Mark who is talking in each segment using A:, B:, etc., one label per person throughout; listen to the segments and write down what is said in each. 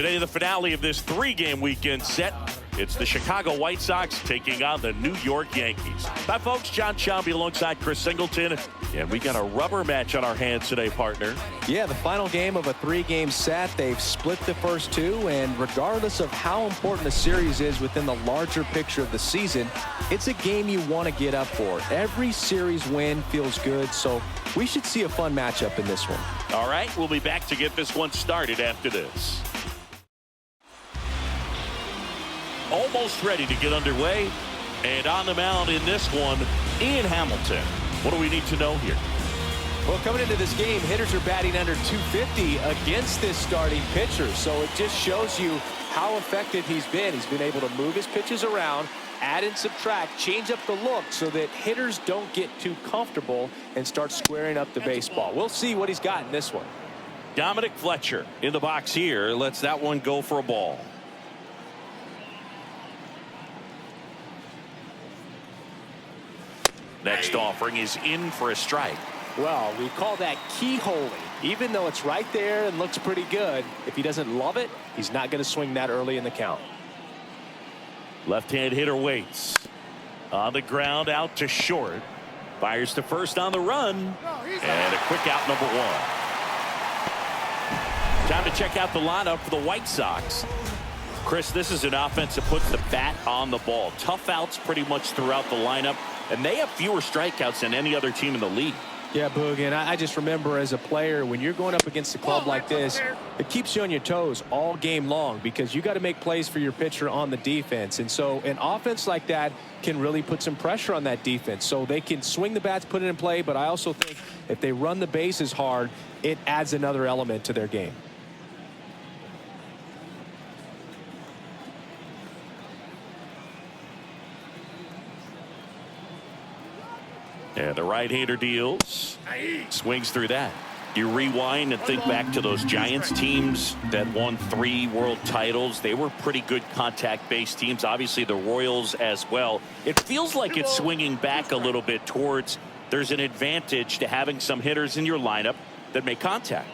A: Today, the finale of this three-game weekend set. It's the Chicago White Sox taking on the New York Yankees. Hi, folks. John Sciambi alongside Chris Singleton. And we got a rubber match on our hands today, partner.
B: Yeah, the final game of a three-game set. They've split the first two, and regardless of how important the series is within the larger picture of the season, it's a game you want to get up for. Every series win feels good, so we should see a fun matchup in this one.
A: All right, we'll be back to get this one started after this. Almost ready to get underway, and on the mound in this one, Ian Hamilton. What do we need to know here?
B: Well, coming into this game, hitters are batting under 250 against this starting pitcher, so it just shows you how effective he's been. He's been able to move his pitches around, add and subtract, change up the look so that hitters don't get too comfortable and start squaring up the baseball. We'll see what he's got in this one.
A: Dominic Fletcher in the box here lets that one go for a ball. Next offering is in for a strike.
B: Well, we call that keyholing. Even though it's right there and looks pretty good, if he doesn't love it, he's not going to swing that early in the count.
A: Left-hand hitter waits. On the ground, out to short. Fires to first on the run. And a quick out, number one. Time to check out the lineup for the White Sox. Chris, this is an offense that puts the bat on the ball. Tough outs pretty much throughout the lineup. And they have fewer strikeouts than any other team in the league.
B: Yeah, Boog, and I just remember as a player, when you're going up against a club like this, it keeps you on your toes all game long because you got to make plays for your pitcher on the defense. And so an offense like that can really put some pressure on that defense. So they can swing the bats, put it in play, but I also think if they run the bases hard, it adds another element to their game.
A: And the right-hander deals. Swings through that. You rewind and think back to those Giants teams that won 3 world titles. They were pretty good contact-based teams. Obviously, the Royals as well. It feels like it's swinging back a little bit towards there's an advantage to having some hitters in your lineup that make contact.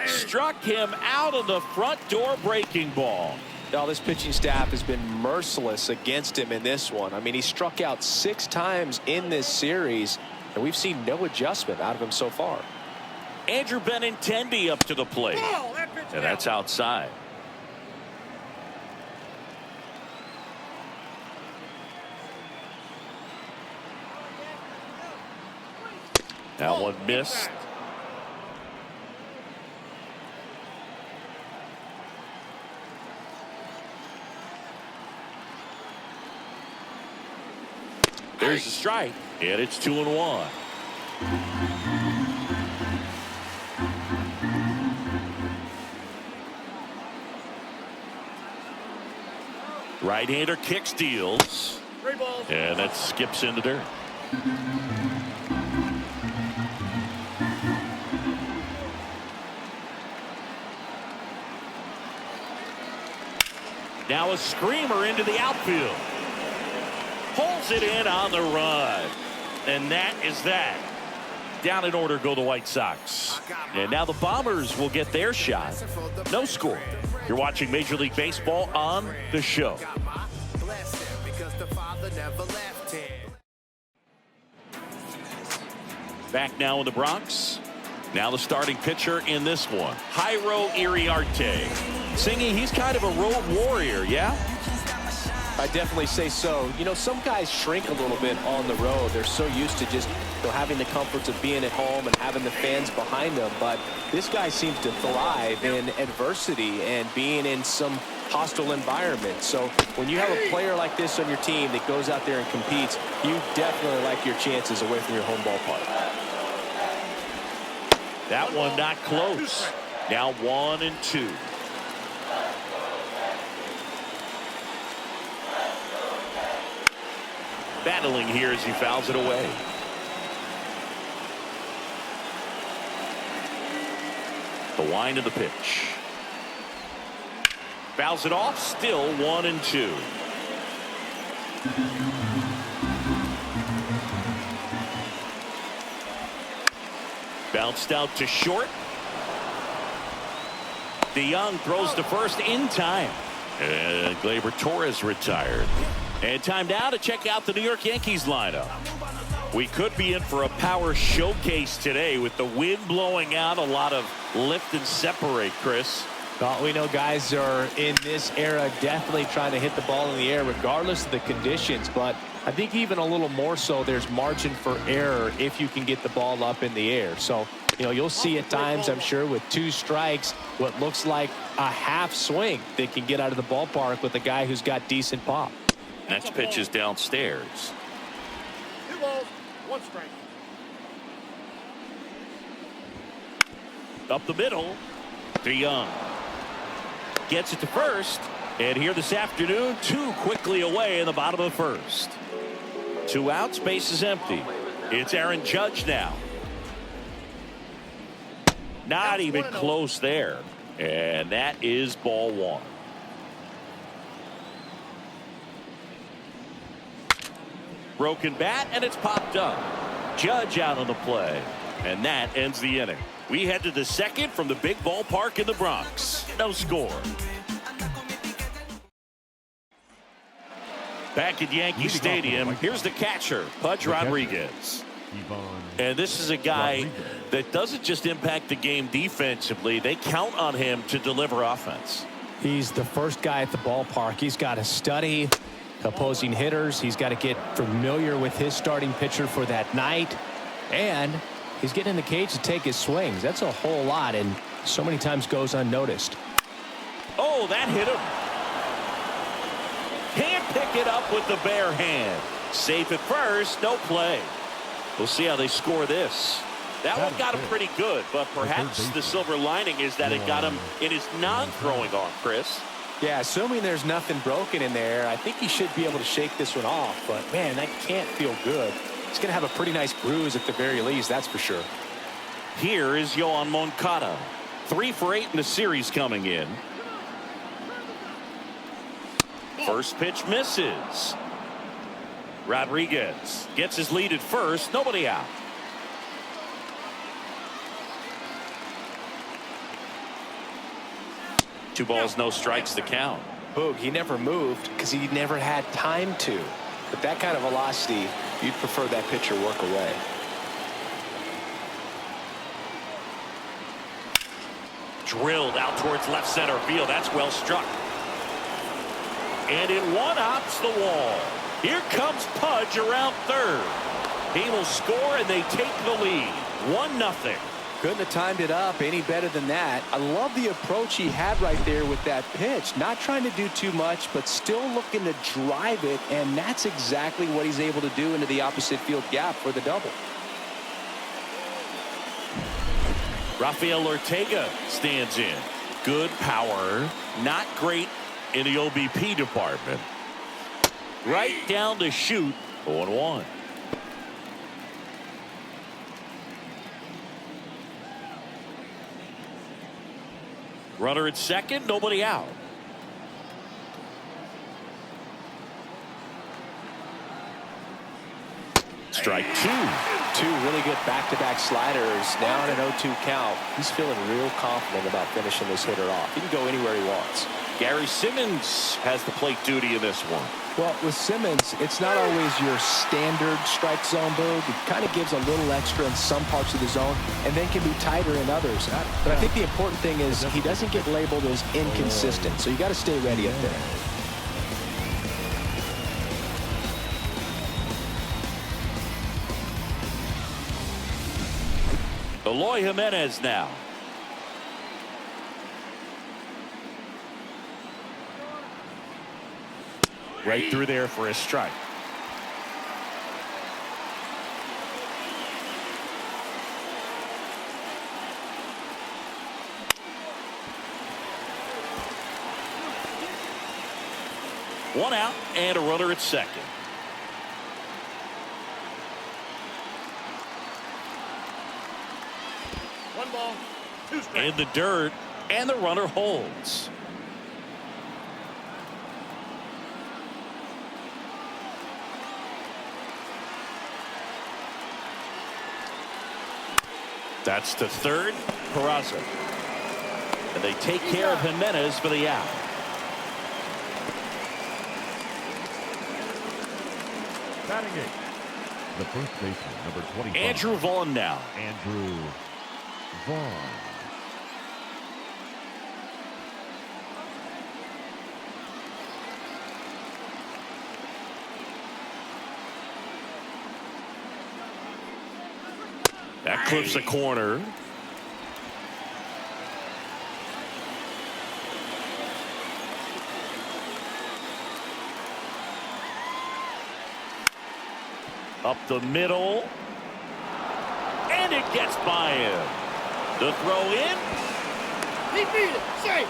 A: Struck him out of the front door breaking ball.
B: Now, this pitching staff has been merciless against him in this one. I mean, he struck out 6 times in this series, and we've seen no adjustment out of him so far.
A: Andrew Benintendi up to the plate. And that's outside. That one missed. There's a strike, and it's 2-1. Right-hander kicks, deals, and that skips into dirt. Now a screamer into the outfield. Pulls it in on the run. And that is that. Down in order go the White Sox. And now the Bombers will get their shot. No score. You're watching Major League Baseball on the show. Back now in the Bronx. Now the starting pitcher in this one, Jairo Iriarte. Singing, he's kind of a road warrior, yeah?
B: I definitely say so. You know, some guys shrink a little bit on the road. They're so used to just having the comforts of being at home and having the fans behind them. But this guy seems to thrive in adversity and being in some hostile environment. So when you have a player like this on your team that goes out there and competes, you definitely like your chances away from your home ballpark.
A: That one not close. Now 1-2. Battling here as he fouls it away. The wind of the pitch. Fouls it off, still 1-2. Bounced out to short. DeYoung throws to first in time. And Gleyber Torres retired. And time now to check out the New York Yankees lineup. We could be in for a power showcase today with the wind blowing out, a lot of lift and separate, Chris.
B: Well, we know guys are in this era definitely trying to hit the ball in the air regardless of the conditions, but I think even a little more so there's margin for error if you can get the ball up in the air. So, you know, you'll see at times, I'm sure, with 2 strikes, what looks like a half swing that can get out of the ballpark with a guy who's got decent pop.
A: Next pitch is downstairs.
C: 2 balls, 1 strike.
A: Up the middle, DeYoung gets it to first, and here this afternoon, 2 quickly away in the bottom of the first. 2 outs, base is empty. It's Aaron Judge now. Not even close there, and that is ball 1. Broken bat, and it's popped up. Judge out on the play, and that ends the inning. We head to the second from the big ballpark in the Bronx. No score. Back at Yankee Stadium, here's the catcher, Pudge Rodriguez. And this is a guy that doesn't just impact the game defensively. They count on him to deliver offense.
B: He's the first guy at the ballpark. He's got to study opposing hitters. He's got to get familiar with his starting pitcher for that night. And he's getting in the cage to take his swings. That's a whole lot, and so many times goes unnoticed.
A: Oh, that hit him. Can't pick it up with the bare hand. Safe at first, no play. We'll see how they score this. That one got him pretty good, but perhaps the silver lining is that it got him in his non-throwing arm, Chris.
B: Yeah, assuming there's nothing broken in there, I think he should be able to shake this one off. But, man, that can't feel good. He's going to have a pretty nice bruise at the very least, that's for sure.
A: Here is Yoan Moncada. 3 for 8 in the series coming in. First pitch misses. Rodriguez gets his lead at first. Nobody out. Two balls, no strikes to count.
B: Boog, he never moved because he never had time to. But that kind of velocity, you'd prefer that pitcher work away.
A: Drilled out towards left center field. That's well struck. And in one hops the wall. Here comes Pudge around third. He will score and they take the lead. 1-0.
B: Couldn't have timed it up any better than that. I love the approach he had right there with that pitch. Not trying to do too much, but still looking to drive it, and that's exactly what he's able to do into the opposite field gap for the double.
A: Rafael Ortega stands in. Good power, not great in the OBP department. Right down to shoot. 0-1. Runner at second, nobody out. Strike 2.
B: 2 really good back-to-back sliders. Now on an 0-2 count. He's feeling real confident about finishing this hitter off. He can go anywhere he wants.
A: Gary Simmons has the plate duty in this one.
B: Well, with Simmons, it's not always your standard strike zone, Boog. It kind of gives a little extra in some parts of the zone and then can be tighter in others. But I think the important thing is he doesn't get labeled as inconsistent, so you got to stay ready up there.
A: Eloy Jimenez now. Right through there for a strike. One out and a runner at second.
C: One ball, 2 strikes.
A: In the dirt, and the runner holds. That's to third. Peraza. And they take care of Jimenez for the out.
D: Batting it. The first baseman, number 25.
A: Andrew Vaughn now.
D: Andrew Vaughn.
A: That clips the corner. Up the middle. And it gets by him. The throw in.
C: He beat it. Safe.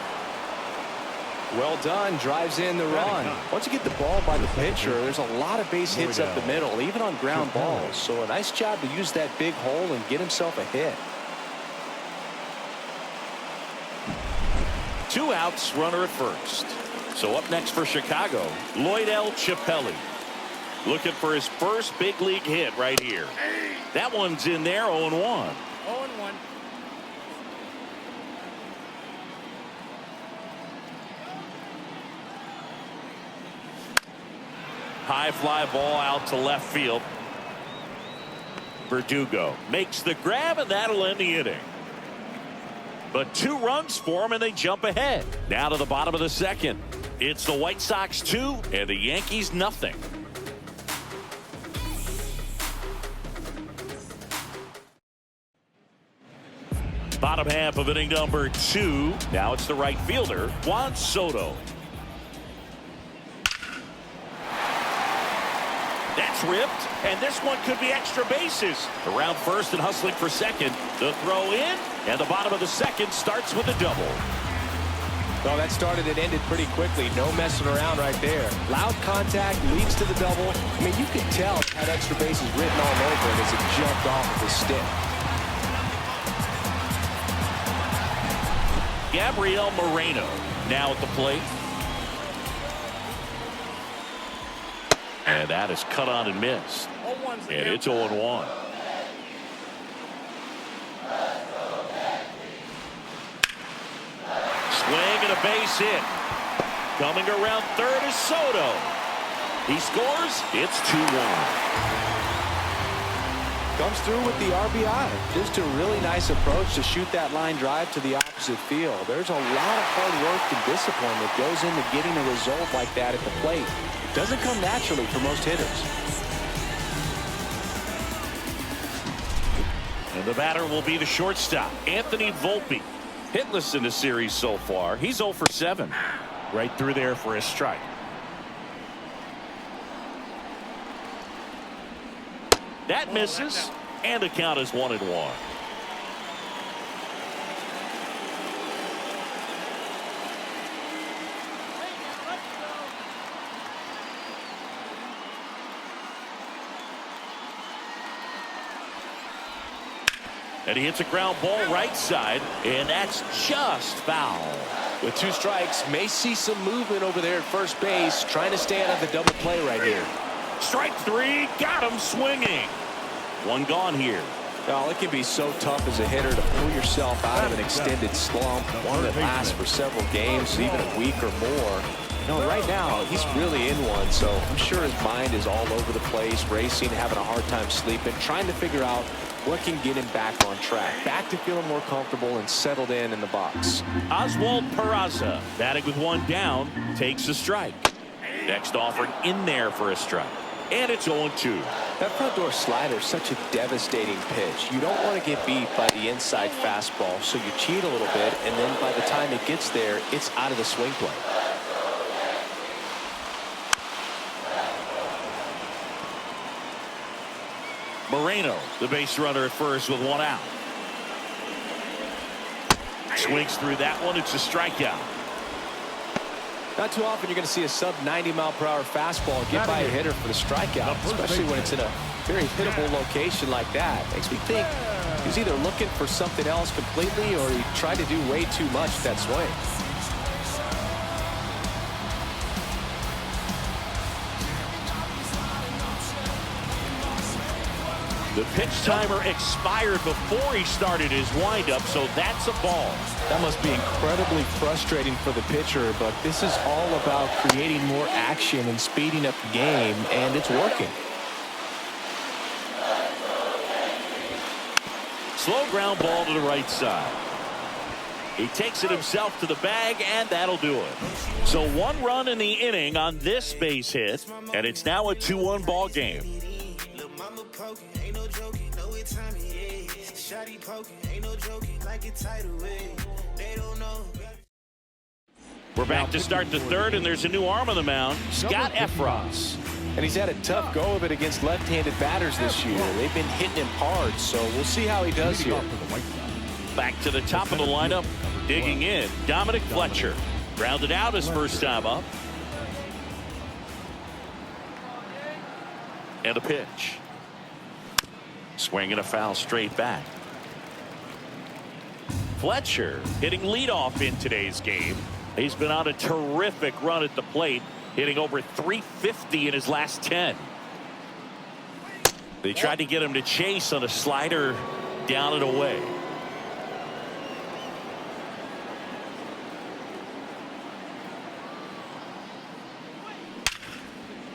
B: Well done. Drives in the run. Once you get the ball by the pitcher, there's a lot of base hits up the middle, even on ground balls. So a nice job to use that big hole and get himself a hit.
A: 2 outs, runner at first. So up next for Chicago, Lloyd L. Chappelli. Looking for his first big league hit right here. That one's in there, 0-1.
C: 0-1.
A: High fly ball out to left field. Verdugo makes the grab, and that'll end the inning. But 2 runs for him, and they jump ahead. Now to the bottom of the second. It's the White Sox 2 and the Yankees nothing. Bottom half of inning number 2. Now it's the right fielder, Juan Soto. That's ripped, and this one could be extra bases. Around first and hustling for second. The throw in, and the bottom of the second starts with a double.
B: Well, that started and ended pretty quickly. No messing around right there. Loud contact leads to the double. I mean, you could tell it had extra bases written all over it as it jumped off of his stick.
A: Gabriel Moreno now at the plate. And that is cut on and missed.
C: 0-1's the
A: And
C: count.
A: it's 0-1. Swing and a base hit. Coming around third is Soto. He scores. It's 2-1.
B: Comes through with the RBI. Just a really nice approach to shoot that line drive to the opposite field. There's a lot of hard work and discipline that goes into getting a result like that at the plate. It doesn't come naturally for most hitters.
A: And the batter will be the shortstop, Anthony Volpe. Hitless in the series so far. He's 0 for 7. Right through there for a strike. That misses, and the count is 1-1. And he hits a ground ball right side, and that's just foul.
B: With 2 strikes, may see some movement over there at first base, trying to stay out of the double play right here.
A: Strike 3, got him swinging. 1 gone here.
B: Well, it can be so tough as a hitter to pull yourself out of an extended slump, one that lasts for several games, even a week or more. You know, right now, he's really in one, so I'm sure his mind is all over the place, racing, having a hard time sleeping, trying to figure out what can get him back on track, back to feeling more comfortable and settled in the box.
A: Oswald Peraza, batting with 1 down, takes a strike. Next offered in there for a strike. And it's 0-2.
B: That front door slider is such a devastating pitch. You don't want to get beat by the inside fastball, so you cheat a little bit, and then by the time it gets there, it's out of the swing play.
A: Moreno, the base runner at first with 1 out. Swings through that one. It's a strikeout.
B: Not too often you're going to see a sub-90-mile-per-hour fastball get by a hitter for the strikeout, especially when it's in a very hittable location like that. Makes me think he's either looking for something else completely or he tried to do way too much with that swing.
A: The pitch timer expired before he started his windup, so that's a ball.
B: That must be incredibly frustrating for the pitcher, but this is all about creating more action and speeding up the game, and it's working.
A: Slow ground ball to the right side. He takes it himself to the bag, and that'll do it. So 1 run in the inning on this base hit, and it's now a 2-1 ball game. We're back to start the third, and there's a new arm on the mound, Scott Efros.
B: And he's had a tough go of it against left-handed batters this year. They've been hitting him hard, so we'll see how he does here.
A: Back to the top of the lineup, digging in, Dominic Fletcher. Grounded out his first time up. And a pitch. Swing and a foul straight back. Fletcher hitting leadoff in today's game. He's been on a terrific run at the plate, hitting over 350 in his last 10. They tried to get him to chase on a slider down and away.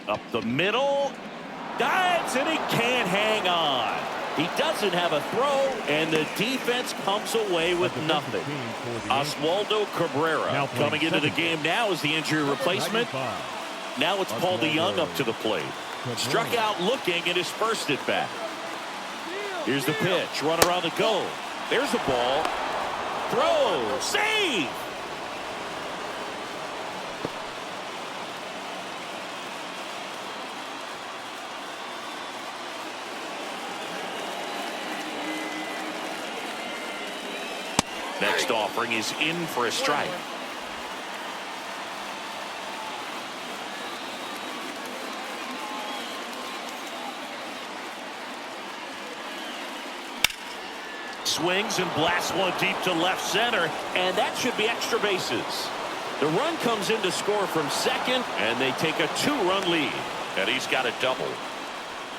A: Up the middle. Dives, and he can't hang on. He doesn't have a throw, and the defense comes away with nothing. Oswaldo Cabrera coming into the game now as the injury replacement. Now it's Paul DeYoung up to the plate. Struck out looking at his first at bat. Here's the pitch. Runner on the go. There's a ball. Throw. Save. Next offering is in for a strike. Swings and blasts one deep to left center, and that should be extra bases. The run comes in to score from second, and they take a 2-run lead. And he's got a double.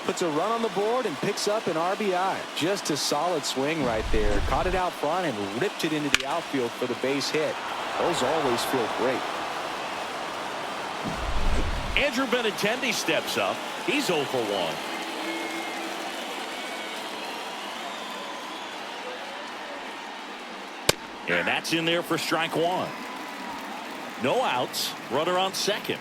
B: Puts a run on the board and picks up an RBI. Just a solid swing right there. Caught it out front and ripped it into the outfield for the base hit. Those always feel great.
A: Andrew Benintendi steps up. He's 0 for 1. And that's in there for strike 1. No outs. Runner on second.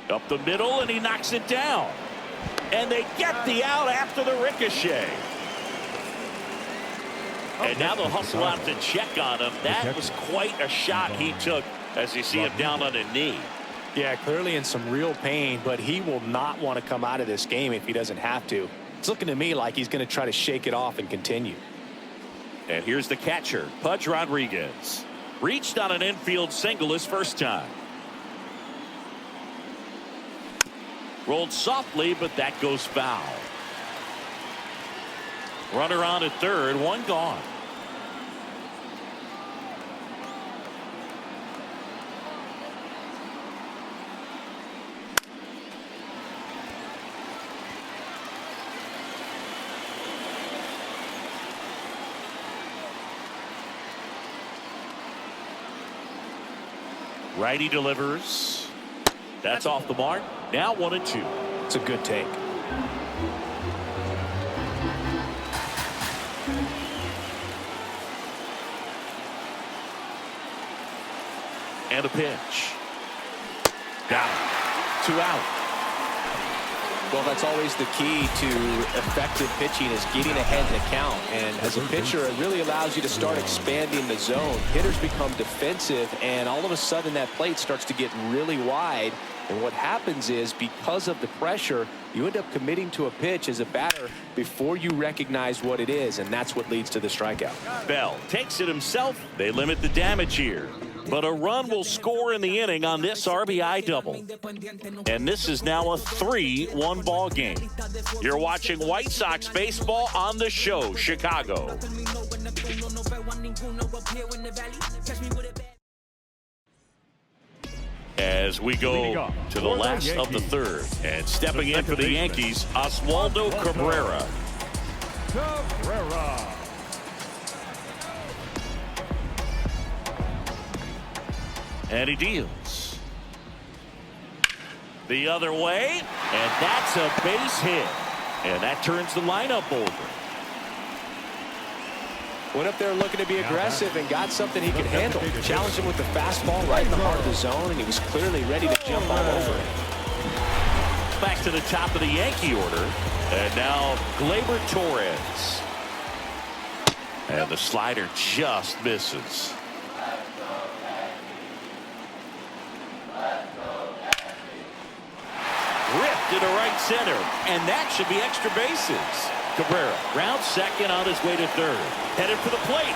A: Up the middle, and he knocks it down. And they get the out after the ricochet. And now they'll hustle out to check on him. That was quite a shot he took as you see him down on a knee.
B: Yeah, clearly in some real pain, but he will not want to come out of this game if he doesn't have to. It's looking to me like he's going to try to shake it off and continue.
A: And here's the catcher, Pudge Rodriguez. Reached on an infield single his first time. Rolled softly, but that goes foul. Runner on at third, one gone. Righty delivers. That's off the mark. Now 1-2.
B: It's a good take.
A: And a pitch. Got it. 2 out.
B: Well, that's always the key to effective pitching is getting ahead in the count. And as a pitcher, it really allows you to start expanding the zone. Hitters become defensive, and all of a sudden that plate starts to get really wide. And what happens is, because of the pressure, you end up committing to a pitch as a batter before you recognize what it is, and that's what leads to the strikeout.
A: Bell takes it himself. They limit the damage here. But a run will score in the inning on this RBI double. And this is now a 3-1 ball game. You're watching White Sox baseball on the show, Chicago. As we go to the last of the third, and stepping in for the Yankees, Oswaldo Cabrera. And he deals the other way, and that's a base hit, and that turns the lineup over.
B: Went up there looking to be aggressive and got something he could handle. Challenged him with the fastball right in the heart of the zone, and he was clearly ready to jump all over it.
A: Back to the top of the Yankee order, and now Gleyber Torres. And the slider just misses. Ripped into right center, and that should be extra bases. Cabrera rounds second on his way to third. Headed for the plate.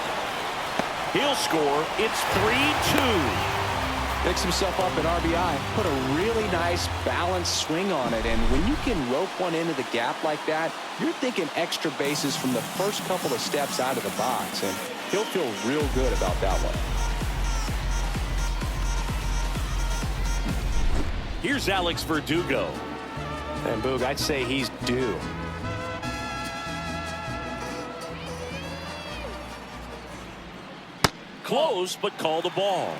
A: He'll score. It's 3-2.
B: Picks himself up an RBI. Put a really nice balanced swing on it. And when you can rope one into the gap like that, you're thinking extra bases from the first couple of steps out of the box. And he'll feel real good about that one.
A: Here's Alex Verdugo.
B: And Boog, I'd say he's due.
A: Close, but call the ball.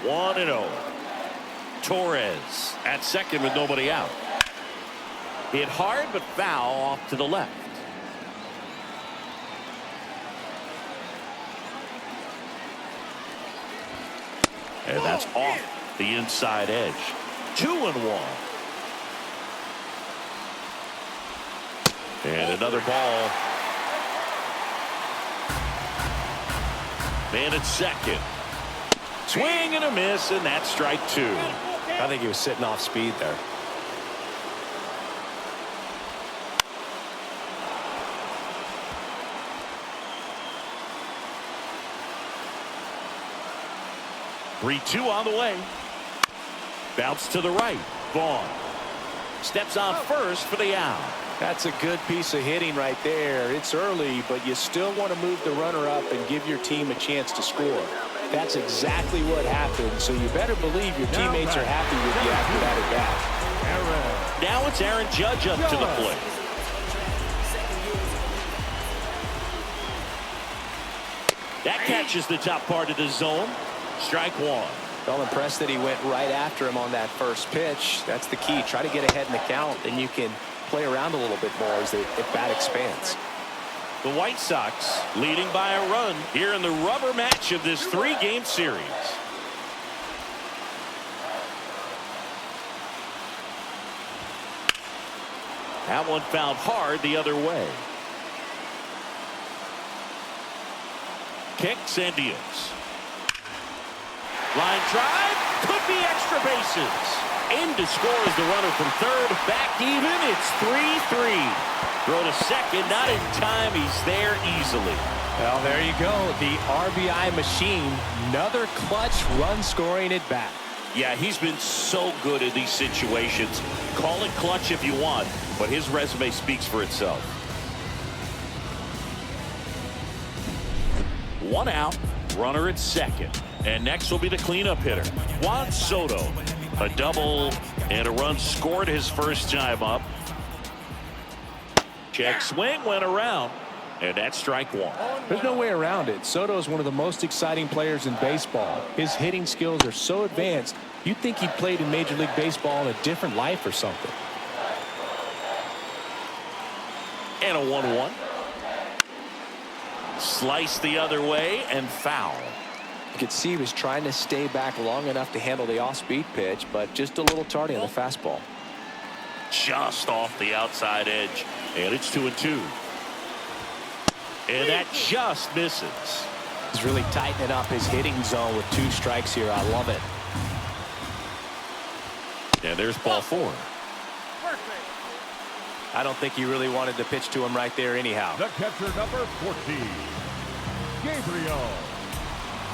A: 1-0. Torres at second with nobody out. Hit hard, but foul off to the left. And that's off the inside edge. 2-1. And another ball. Man at second. Swing and a miss, and that's strike two.
B: I think he was sitting off speed there.
A: Three-two on the way. Bounce to the right. Vaughn steps on first for the out.
B: That's a good piece of hitting right there. It's early, but you still want to move the runner up and give your team a chance to score. That's exactly what happened, so you better believe your teammates are happy with you after that at bat.
A: Now it's Aaron Judge up to the plate. That catches the top part of the zone. Strike one.
B: Well, impressed that he went right after him on that first pitch. That's the key. Try to get ahead in the count, and you can play around a little bit more as the bat expands.
A: The White Sox leading by a run here in the rubber match of this three-game series. That one fouled hard the other way. Kicks and deals. Line drive, could be extra bases. In to score is the runner from third. Back even, it's 3-3. Throw to second, not in time. He's there easily.
B: Well, there you go. The RBI machine. Another clutch run scoring at bat.
A: Yeah, he's been so good in these situations. Call it clutch if you want, but his resume speaks for itself. One out, runner at second. And next will be the cleanup hitter, Juan Soto. A double and a run scored his first time up. Check swing went around, and that's strike one.
B: There's no way around it. Soto is one of the most exciting players in baseball. His hitting skills are so advanced, you'd think he played in Major League Baseball in a different life or something.
A: And a 1-1. Slice the other way and foul.
B: You could see he was trying to stay back long enough to handle the off-speed pitch, but just a little tardy on the fastball.
A: Just off the outside edge, and it's 2-2. And that just misses.
B: He's really tightening up his hitting zone with two strikes here. I love it.
A: And there's ball 4.
B: I don't think he really wanted to pitch to him right there anyhow.
D: The catcher, number 14, Gabriel.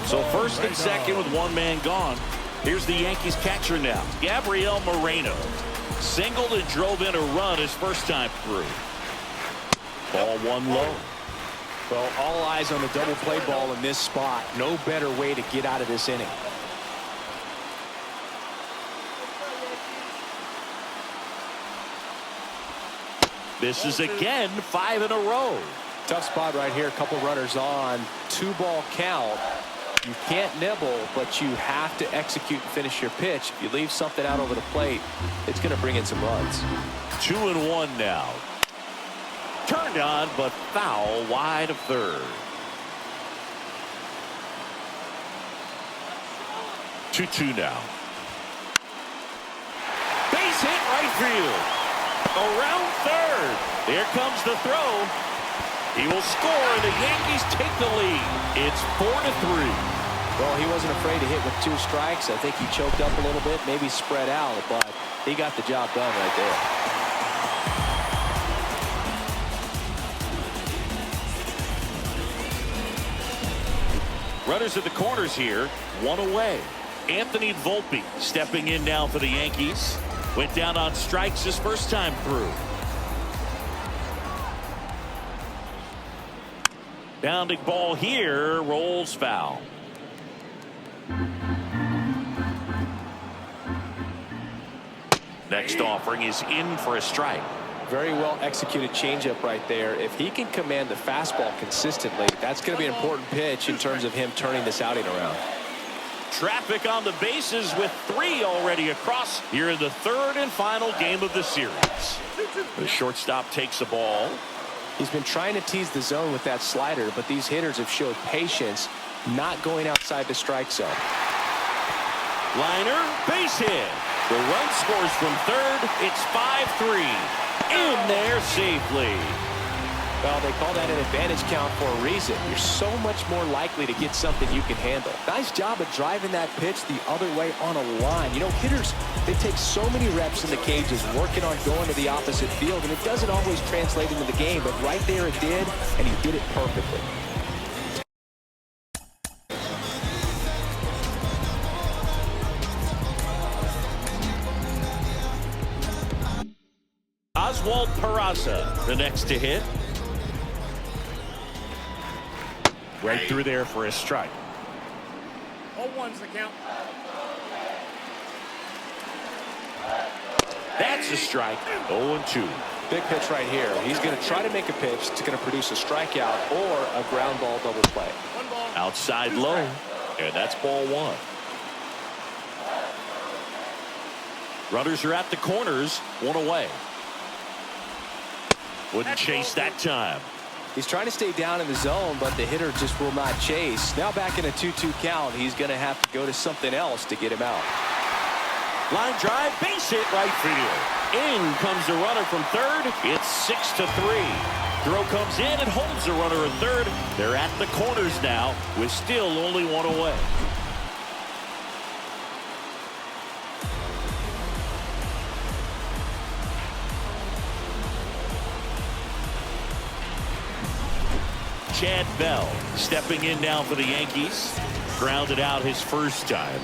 A: So first and second with one man gone. Here's the Yankees catcher now, Gabriel Moreno. Singled and drove in a run his first time through. Ball 1 low.
B: Well, all eyes on the double play ball in this spot. No better way to get out of this inning.
A: This is again 5 in a row.
B: Tough spot right here. A couple runners on. 2-ball count. You can't nibble, but you have to execute and finish your pitch. If you leave something out over the plate, it's going to bring in some runs.
A: 2-1 now. Turned on, but foul wide of third. 2-2 now. Base hit right field. Around third. Here comes the throw. He will score, and the Yankees take the lead. It's 4-3.
B: Well, he wasn't afraid to hit with 2 strikes. I think he choked up a little bit, maybe spread out, but he got the job done right there.
A: Runners at the corners here, 1 away. Anthony Volpe stepping in now for the Yankees. Went down on strikes his first time through. Bounding ball here, rolls foul. Next offering is in for a strike.
B: Very well executed changeup right there. If he can command the fastball consistently, that's going to be an important pitch in terms of him turning this outing around.
A: Traffic on the bases with 3 already across here in the 3rd and final game of the series. The shortstop takes the ball.
B: He's been trying to tease the zone with that slider, but these hitters have showed patience, not going outside the strike zone.
A: Liner, base hit. The run scores from third. It's 5-3. In there safely.
B: Well, they call that an advantage count for a reason. You're so much more likely to get something you can handle. Nice job of driving that pitch the other way on a line. You know, hitters, they take so many reps in the cages working on going to the opposite field, and it doesn't always translate into the game, but right there it did, and he did it perfectly.
A: Oswald Peraza, the next to hit. Right through there for a strike.
C: 0-1's the count.
A: That's a strike. 0-2.
B: Big pitch right here. He's going to try to make a pitch that's going to produce a strikeout or a ground ball double play.
C: 1 ball.
A: Outside low. And that's ball 1. Runners are at the corners. 1 away. Wouldn't chase that time.
B: He's trying to stay down in the zone, but the hitter just will not chase. Now back in a 2-2 count, he's going to have to go to something else to get him out.
A: Line drive, base hit right field. In comes the runner from third. It's 6-3. Throw comes in and holds the runner at third. They're at the corners now with still only 1 away. Chad Bell stepping in now for the Yankees. Grounded out his first time.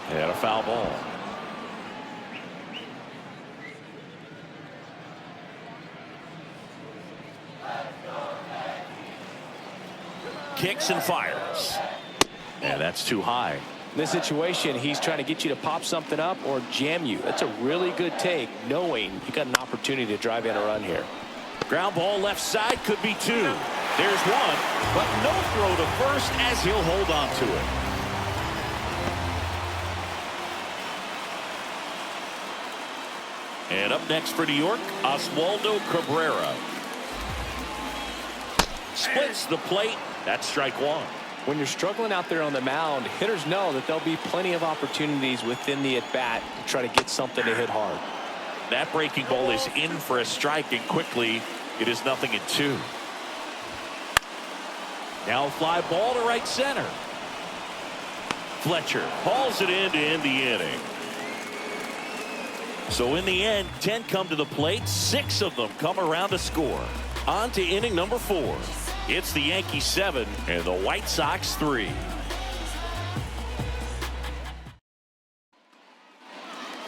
A: And a foul ball. Kicks and fires. And that's too high.
B: In this situation, he's trying to get you to pop something up or jam you. That's a really good take, knowing you got an opportunity to drive in a run here.
A: Ground ball left side, could be 2. There's 1, but no throw to first as he'll hold on to it. And up next for New York, Oswaldo Cabrera. Splits the plate. That's strike 1.
B: When you're struggling out there on the mound, hitters know that there'll be plenty of opportunities within the at-bat to try to get something to hit hard.
A: That breaking ball is in for a strike, and quickly it is 0-2. Now a fly ball to right center. Fletcher hauls it in to end the inning. So in the end, 10 come to the plate, 6 of them come around to score. On to inning number 4. It's the Yankees 7 and the White Sox 3.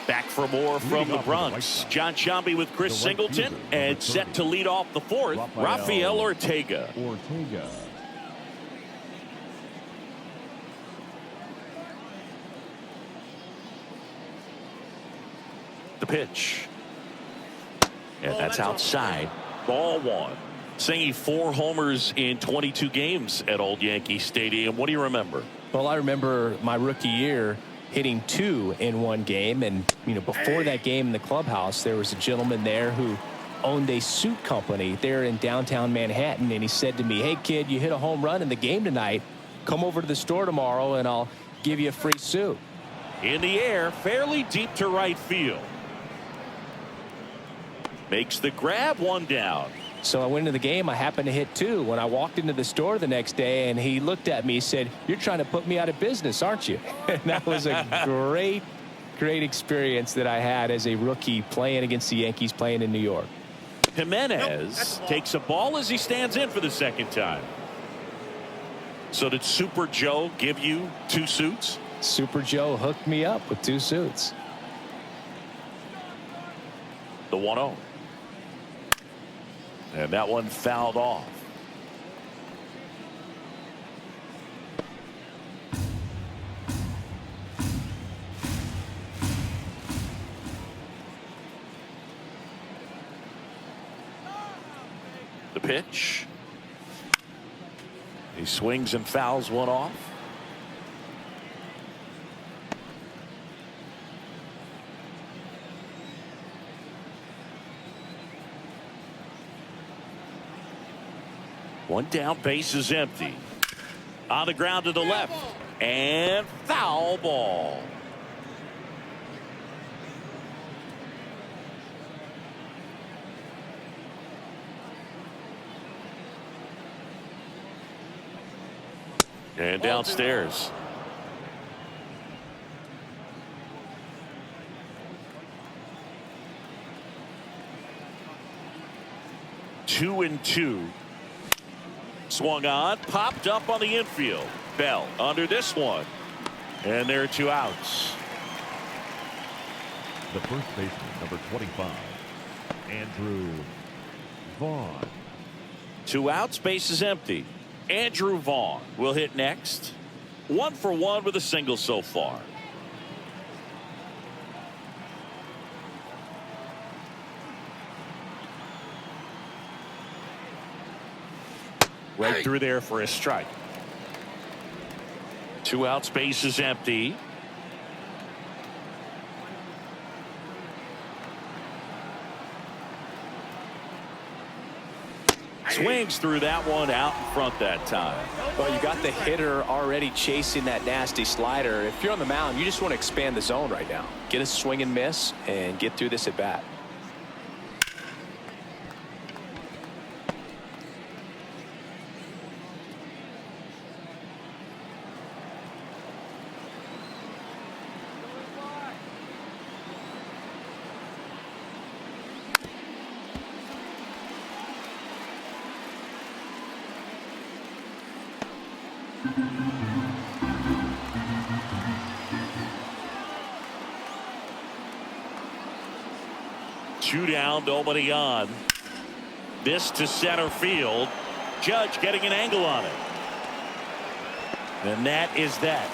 A: Back for more from the Bronx. John Shambi with Chris Singleton, and set to lead off the 4th, Rafael Ortega. The pitch. And that's outside. Ball 1. Singing 4 homers in 22 games at Old Yankee Stadium. What do you remember?
B: Well, I remember my rookie year hitting 2 in one game. And, you know, before that game in the clubhouse, there was a gentleman there who owned a suit company there in downtown Manhattan. And he said to me, "Hey, kid, you hit a home run in the game tonight. Come over to the store tomorrow and I'll give you a free suit."
A: In the air, fairly deep to right field. Makes the grab, 1 down.
B: So I went into the game. I happened to hit 2. When I walked into the store the next day, and he looked at me, he said, "You're trying to put me out of business, aren't you?" And that was a great experience that I had as a rookie playing against the Yankees, playing in New York.
A: Jimenez takes a ball as he stands in for the 2nd time. So did Super Joe give you 2 suits?
B: Super Joe hooked me up with 2 suits.
A: The 1-0. And that one fouled off. The pitch. He swings and fouls one off. One down, base is empty. On the ground to the left. And foul ball. And downstairs. Two and 2. Swung on, popped up on the infield. Bell under this one. And there are 2 outs.
D: The first baseman, number 25, Andrew Vaughn.
A: 2 outs, base is empty. Andrew Vaughn will hit next. 1 for 1 with a single so far. Right through there for a strike. 2 outs, base is empty. Swings through that one, out in front that time.
B: Well, you got the hitter already chasing that nasty slider. If you're on the mound, you just want to expand the zone right now. Get a swing and miss and get through this at bat.
A: Two down, nobody on. This to center field. Judge getting an angle on it. And that is that.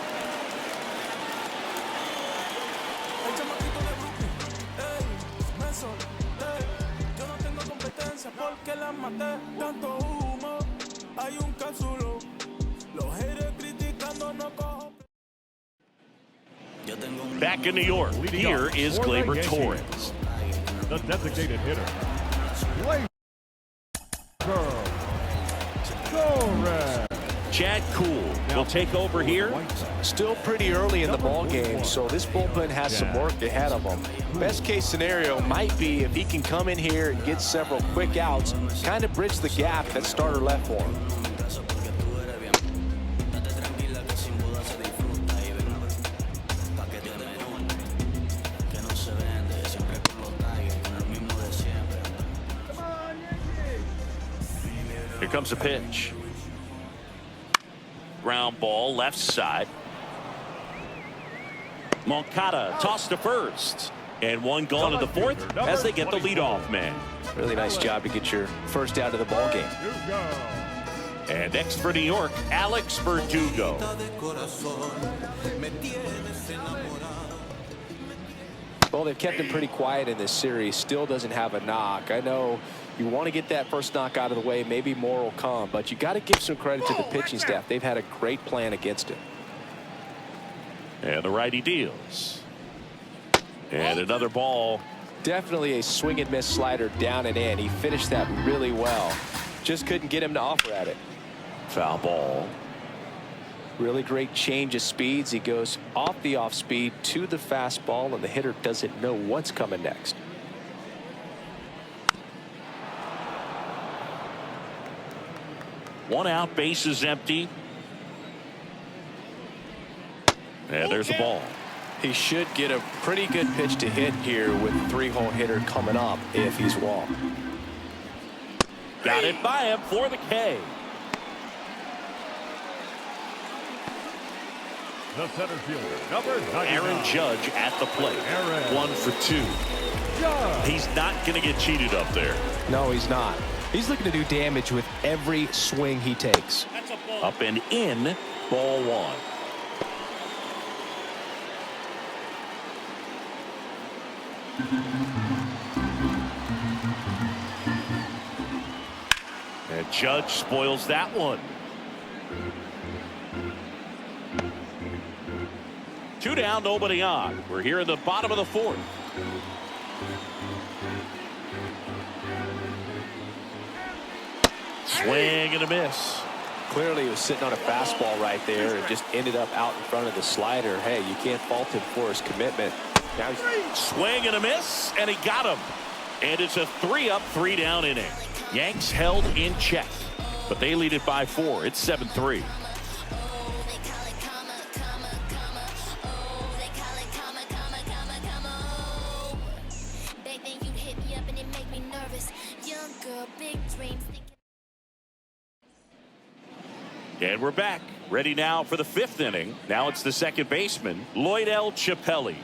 A: Back in New York, here is Gleyber Torres.
D: The designated hitter, Gleyber Torres.
A: Chad Kuhl will take over here.
B: Still pretty early in the ball game, so this bullpen has some work ahead of them. Best case scenario might be if he can come in here and get several quick outs, kind of bridge the gap that starter left for him.
A: comes a pitch. Ground ball left side. Moncada tossed to first. And one gone in the fourth as they get the leadoff man.
B: Really nice job to get your first out of the ball game.
A: And next for New York, Alex Verdugo.
B: Well, they've kept him pretty quiet in this series. Still doesn't have a knock. I know you want to get that first knock out of the way. Maybe more will come. But you got to give some credit to the pitching staff. They've had a great plan against him.
A: And the righty deals. And another ball.
B: Definitely a swing and miss slider down and in. He finished that really well. Just couldn't get him to offer at it.
A: Foul ball.
B: Really great change of speeds. He goes off the off speed to the fastball, and the hitter doesn't know what's coming next.
A: One out, base is empty. And there's a ball.
B: He should get a pretty good pitch to hit here with a three-hole hitter coming up if he's walked.
A: Got it by him for the K.
D: The center fielder, number 99.
A: Aaron Judge at the plate. 1 for 2. He's not going to get cheated up there.
B: No, he's not. He's looking to do damage with every swing he takes.
C: That's a ball.
A: Up and in, ball 1. And Judge spoils that one. 2 down, nobody on. We're here in the bottom of the 4th. Swing and a miss.
B: Clearly he was sitting on a fastball right there and just ended up out in front of the slider. Hey, you can't fault him for his commitment. Now he's
A: Swing and a miss, and he got him. And it's a 3-up, 3-down inning. Yanks held in check, but they lead it by 4. It's 7-3. And we're back, ready now for the 5th inning. Now it's the second baseman, Lloyd L. Chappelli.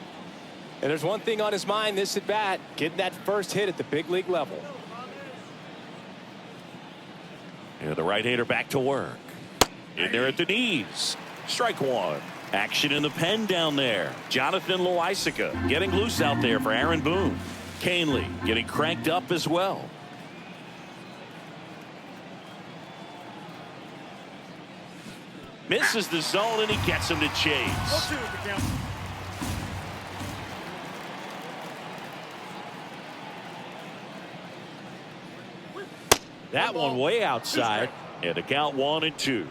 B: And there's one thing on his mind this at bat, getting that first hit at the big league level.
A: And the right-hander back to work. In there at the knees. Strike 1. Action in the pen down there. Jonathan Loaisiga getting loose out there for Aaron Boone. Canely getting cranked up as well. Misses the zone, and he gets him to chase.
C: 0-2 the count.
A: That one way outside, and the count 1-2.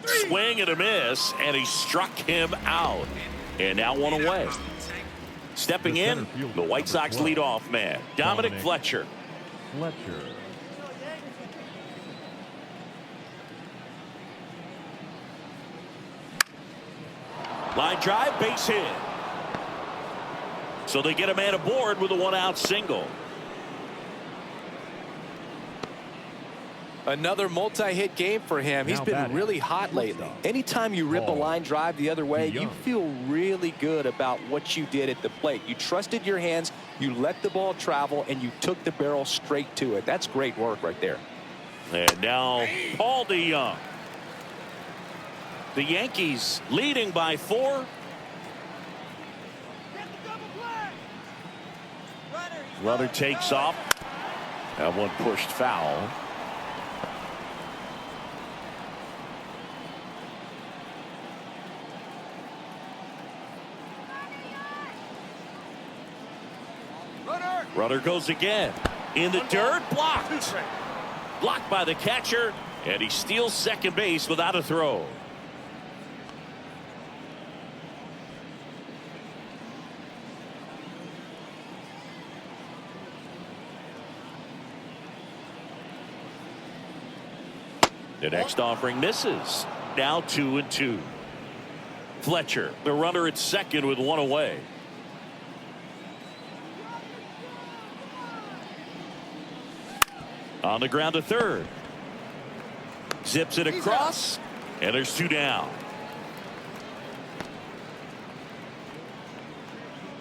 A: Swing and a miss, and he struck him out. And now 1 away. Stepping in, the White Sox leadoff man, Dominic Fletcher. Line drive, base hit. So they get a man aboard with a 1-out single.
B: Another multi-hit game for him. He's been really hot lately. Anytime you rip a line drive the other way, you feel really good about what you did at the plate. You trusted your hands, you let the ball travel, and you took the barrel straight to it. That's great work right there.
A: And now Paul DeYoung. The Yankees leading by 4. Runner takes off. That one pushed foul. Runner goes again. In the dirt, blocked. Blocked by the catcher, and he steals second base without a throw. The next offering misses. Now 2-2. Fletcher, the runner at second with one away. On the ground to third. Zips it across, and there's two down.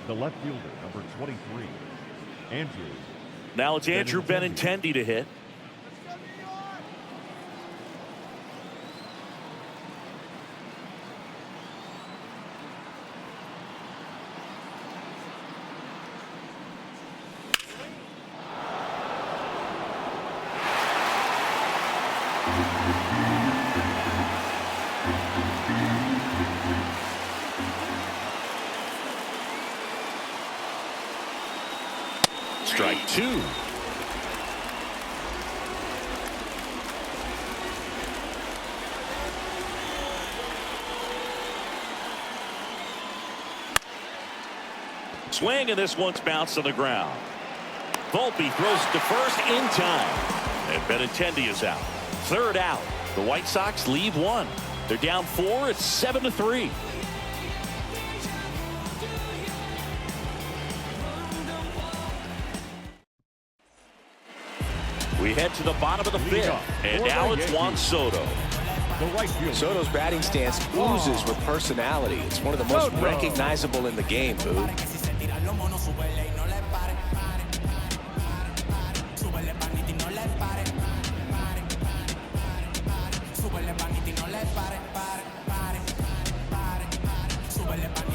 D: The left fielder, number 23, Andrew.
A: Now it's Andrew Benintendi to hit. Strike two. Swing, and this one's bounced on the ground. Volpe throws it to first in time. And Benintendi is out. Third out. The White Sox lead one. They're down 4. It's 7-3. We head to the bottom of the fifth, and now it's Juan Soto.
D: The right fielder.
B: Soto's batting stance oozes with personality. It's one of the most recognizable in the game, Boo.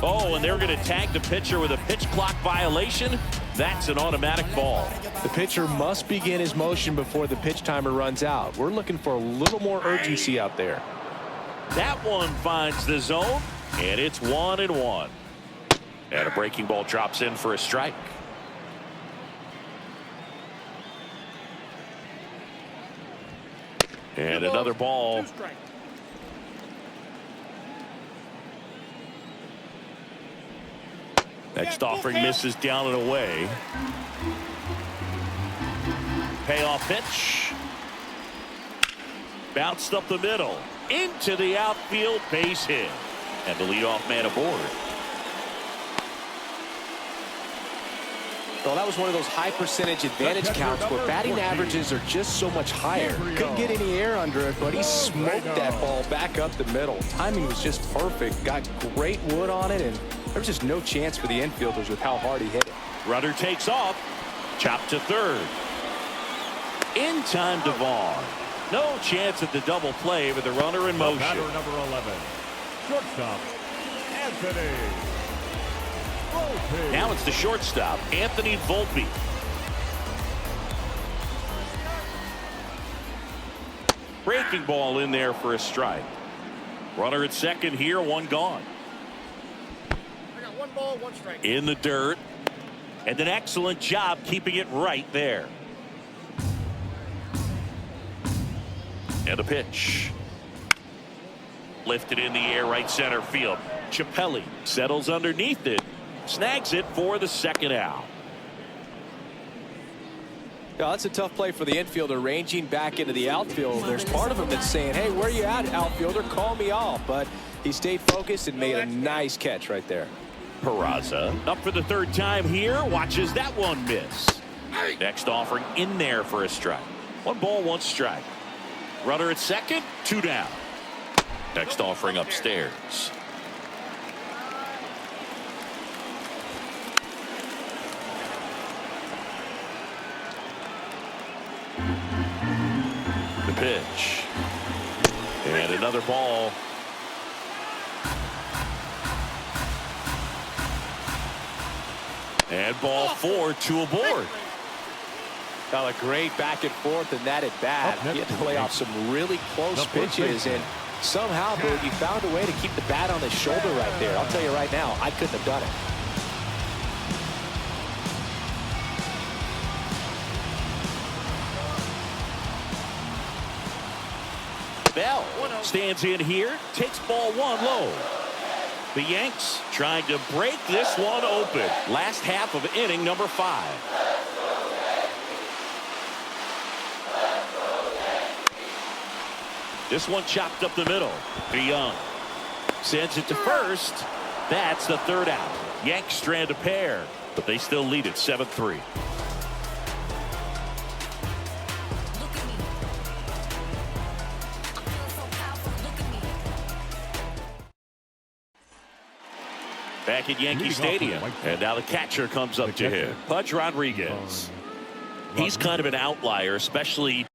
A: Oh, and they're going to tag the pitcher with a pitch clock violation. That's an automatic ball.
B: The pitcher must begin his motion before the pitch timer runs out. We're looking for a little more urgency out there.
A: That one finds the zone, and it's 1-1. And a breaking ball drops in for a strike. And another ball. Next offering misses down and away. Payoff pitch. Bounced up the middle. Into the outfield, base hit. And the leadoff man aboard.
B: Well, that was one of those high percentage advantage counts where batting averages are just so much higher. Couldn't get any air under it, but he smoked that ball back up the middle. Timing was just perfect. Got great wood on it, and there was just no chance for the infielders with how hard he hit it.
A: Runner takes off. Chopped to third. In time to Vaughn. No chance at the double play with the runner in motion.
D: Batter number 11, shortstop, Anthony Volpe.
A: Now it's the shortstop, Anthony Volpe. Breaking ball in there for a strike. Runner at second here, one gone.
C: I got 1 ball, 1 strike.
A: In the dirt. And an excellent job keeping it right there. And a pitch. Lifted in the air, right center field. Chappelli settles underneath it. Snags it for the second out.
B: Yeah, that's a tough play for the infielder, ranging back into the outfield. There's part of him that's saying, hey, where you at, outfielder? Call me off. But he stayed focused and made a nice catch right there.
A: Peraza up for the third time here. Watches that one miss. Next offering in there for a strike. 1 ball, 1 strike. Runner at second, 2 down. Next offering upstairs. The pitch. And another ball. And ball 4, 2 aboard.
B: Now a great back and forth and that at bat. He had to lay off some really close pitches, and somehow, Boo, he found a way to keep the bat on his shoulder right there. I'll tell you right now, I couldn't have done it.
A: Bell stands in here, takes ball 1 low. The Yanks trying to break this one open. Last half of inning number 5. This one chopped up the middle. DeYoung. Sends it to first. That's the third out. Yanks strand a pair, but they still lead it 7-3. Back at Yankee Stadium, and now the catcher comes up to him. Pudge Rodriguez. He's kind of an outlier, especially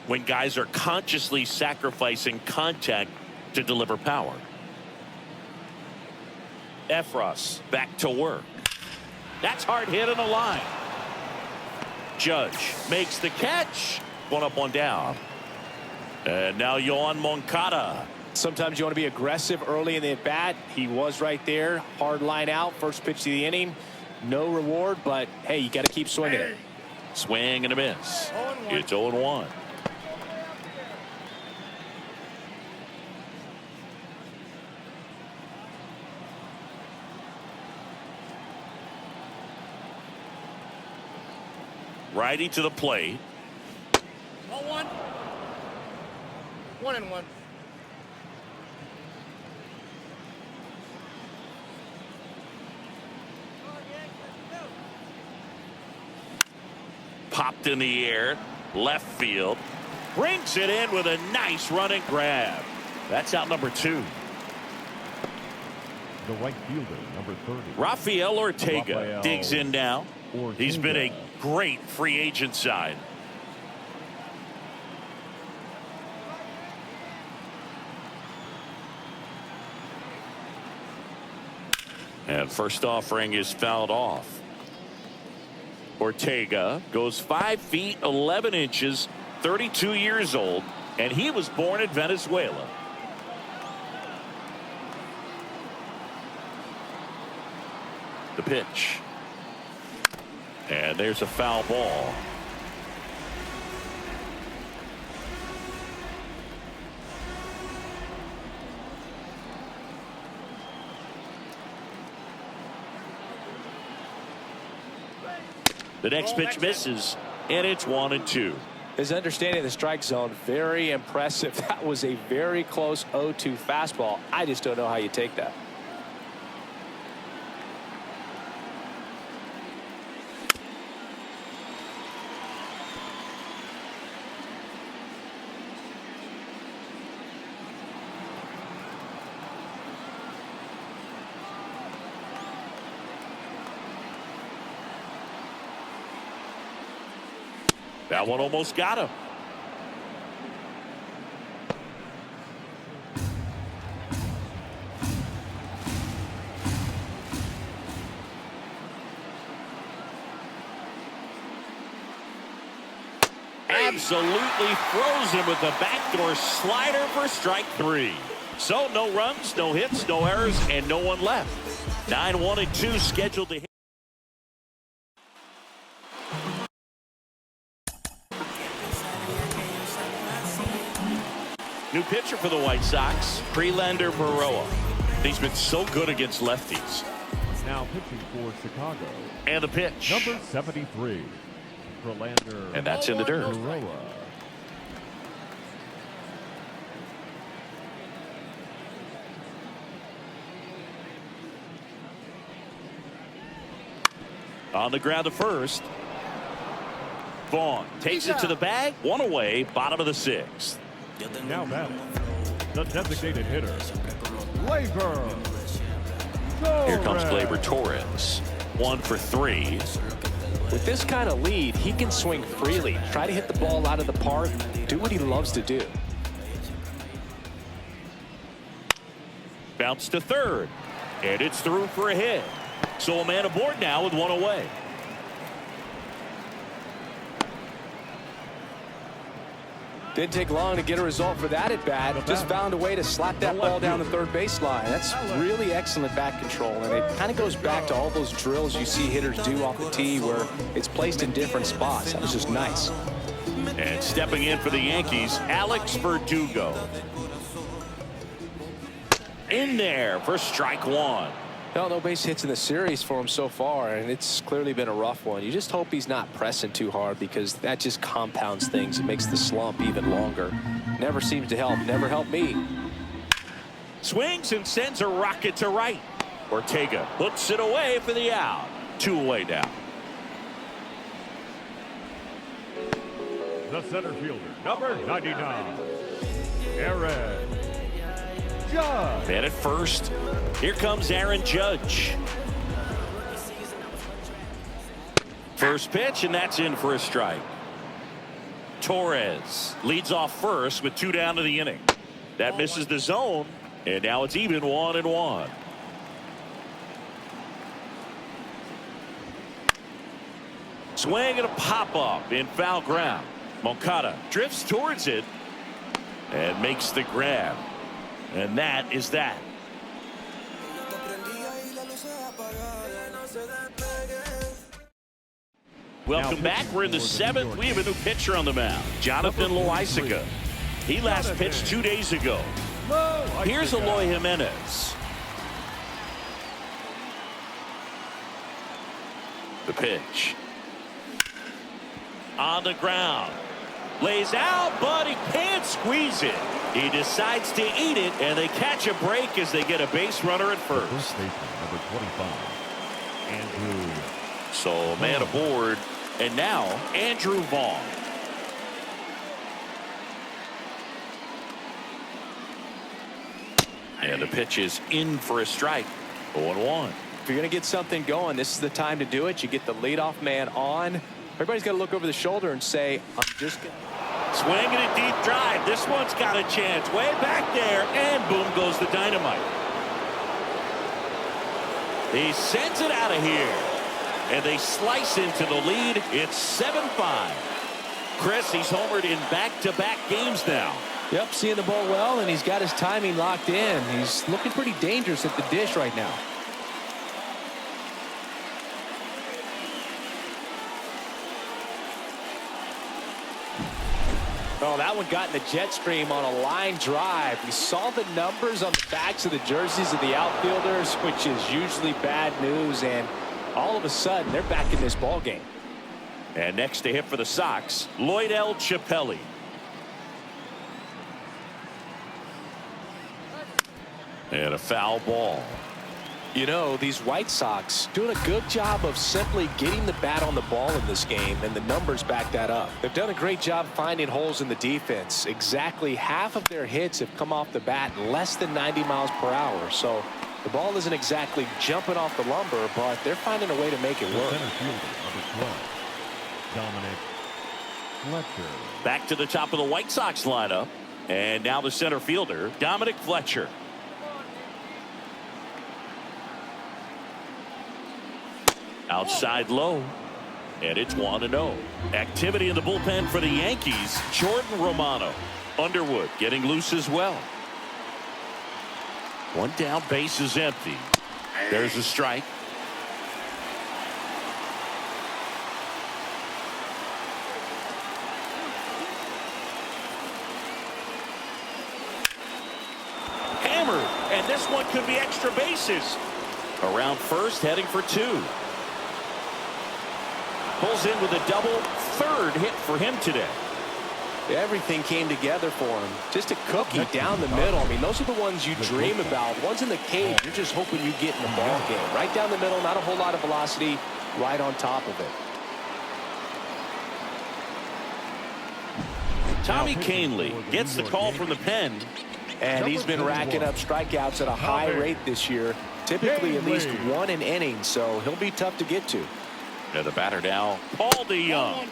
A: when guys are consciously sacrificing contact to deliver power. Efros back to work. That's hard hit on the line. Judge makes the catch. One up, one down. And now Yohan Moncada.
B: Sometimes you want to be aggressive early in the at bat. He was right there. Hard line out. First pitch of the inning. No reward, but hey, you got to keep swinging it.
A: Swing and a miss. It's 0-1. Righty to the plate.
C: 1-1. 1-1.
A: Popped in the air. Left field. Brings it in with a nice running grab. That's out number 2.
D: The right fielder, number 30.
A: Rafael Ortega digs in now. He's been a great free agent sign. And first offering is fouled off. Ortega goes 5 feet 11 inches, 32 years old, and he was born in Venezuela. The pitch. And there's a foul ball. The next pitch misses, and it's 1-2.
B: His understanding of the strike zone, very impressive. That was a very close 0-2 fastball. I just don't know how you take that.
A: That one almost got him. Absolutely froze him with the backdoor slider for strike 3. So no runs, no hits, no errors, and no one left. 9-1-2 scheduled to hit. New pitcher for the White Sox, Prelander Berroa. He's been so good against lefties.
D: Now pitching for Chicago.
A: And the pitch.
D: Number 73. Prelander.
A: And that's in the dirt.
D: Berroa.
A: On the ground to first. Vaughn takes it to the bag. One away, bottom of the 6th.
D: Now batting, the designated hitter, Gleyber.
A: Here comes Gleyber Torres. 1 for 3.
B: With this kind of lead, he can swing freely, try to hit the ball out of the park, do what he loves to do.
A: Bounce to third, and it's through for a hit. So a man aboard now with 1 away.
B: Didn't take long to get a result for that at bat. Just found a way to slap that ball down the third baseline. That's really excellent bat control, and it kind of goes back to all those drills you see hitters do off the tee where it's placed in different spots. That was just nice.
A: And stepping in for the Yankees, Alex Verdugo. In there for strike one.
B: No base hits in the series for him so far, and it's clearly been a rough one. You just hope he's not pressing too hard, because that just compounds things. It makes the slump even longer. Never seems to help. Never helped me.
A: Swings and sends a rocket to right. Ortega puts it away for the out. 2 away now.
D: The center fielder, number 99, Aaron Judge.
A: Man at first. Here comes Aaron Judge. First pitch, and that's in for a strike. Torres leads off first with 2 down to the inning. That misses the zone, and now it's even 1-1. Swing and a pop-up in foul ground. Moncada drifts towards it and makes the grab. And that is that. Welcome back. We're in the 7th. We have a new pitcher on the mound, Jonathan Loaizaga. He last pitched 2 days ago. Here's Eloy Jimenez. The pitch. On the ground. Lays out, but he can't squeeze it. He decides to eat it, and they catch a break as they get a base runner at first.
D: First baseman, number 25, Andrew.
A: So a man aboard, and now Andrew Vaughn. And the pitch is in for a strike. 0-1.
B: If you're going to get something going, this is the time to do it. You get the leadoff man on. Everybody's got to look over the shoulder and say, I'm just going to.
A: Swing and a deep drive. This one's got a chance. Way back there, and boom goes the dynamite. He sends it out of here, and they slice into the lead. It's 7-5. Chris, he's homered in back-to-back games now.
B: Yep, seeing the ball well, and he's got his timing locked in. He's looking pretty dangerous at the dish right now. Oh, that one got in the jet stream on a line drive. We saw the numbers on the backs of the jerseys of the outfielders, which is usually bad news, and all of a sudden, they're back in this ball game.
A: And next to hit for the Sox, Lloyd L. Chappelli. And a foul ball.
B: You know, these White Sox doing a good job of simply getting the bat on the ball in this game, and the numbers back that up. They've done a great job finding holes in the defense. Exactly half of their hits have come off the bat less than 90 miles per hour. So the ball isn't exactly jumping off the lumber, but they're finding a way to make it work.
D: Center fielder, number 12, Dominic Fletcher.
A: Back to the top of the White Sox lineup. And now the center fielder, Dominic Fletcher. Outside low, and it's 1-0. Activity in the bullpen for the Yankees. Jordan Romano. Underwood getting loose as well. One down, base is empty. There's a strike. Hammered, and this one could be extra bases. Around first, heading for 2. Pulls in with a double. Third hit for him today.
B: Everything came together for him. Just a cookie down the middle. I mean, those are the ones you dream about. Ones in the cage, you're just hoping you get in the ball game. Right down the middle, not a whole lot of velocity, right on top of it.
A: Tommy Kahnle gets the call from the pen.
B: And he's been racking up strikeouts at a high rate this year. Typically at least 1 an inning, so he'll be tough to get to.
A: And the batter now, Paul DeYoung.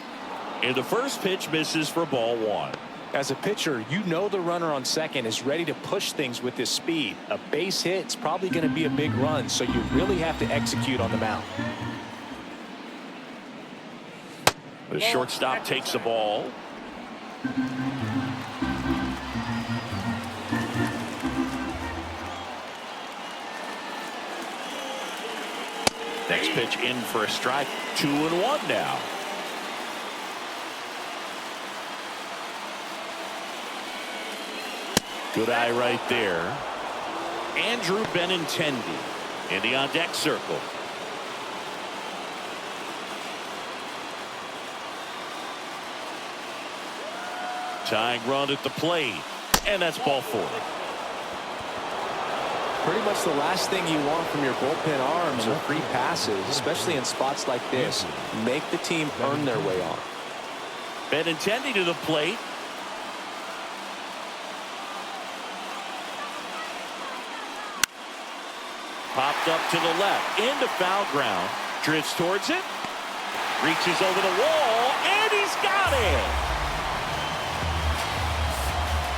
A: And the first pitch misses for ball 1.
B: As a pitcher, you know the runner on second is ready to push things with his speed. A base hit is probably going to be a big run, so you really have to execute on the mound.
A: The shortstop takes the ball. Next pitch in for a strike. 2-1 now. Good eye right there. Andrew Benintendi in the on-deck circle. Tying run at the plate, and that's ball 4.
B: Pretty much the last thing you want from your bullpen arms are free passes, especially in spots like this. Make the team earn their way on.
A: Benintendi to the plate. Popped up to the left, into foul ground. Drifts towards it. Reaches over the wall, and he's got it.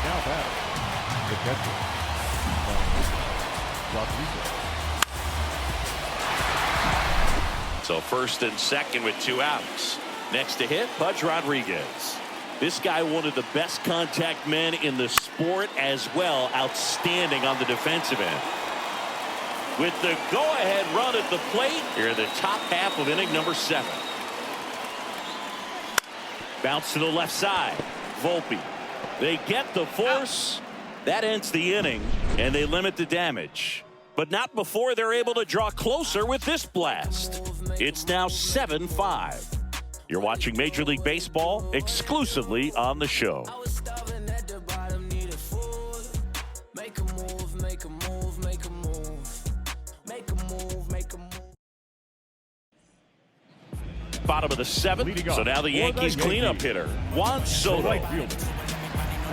D: Now batting, the catcher, Rodriguez.
A: So first and second with 2 outs. Next to hit, Pudge Rodriguez. This guy, one of the best contact men in the sport as well. Outstanding on the defensive end. With the go-ahead run at the plate, here in the top half of inning number 7. Bounce to the left side. Volpe. They get the force. That ends the inning, and they limit the damage. But not before they're able to draw closer with this blast. It's now 7-5. You're watching Major League Baseball exclusively on the show. Bottom of the 7th. So now the Yankees cleanup hitter, Juan Soto.
D: Right fielder,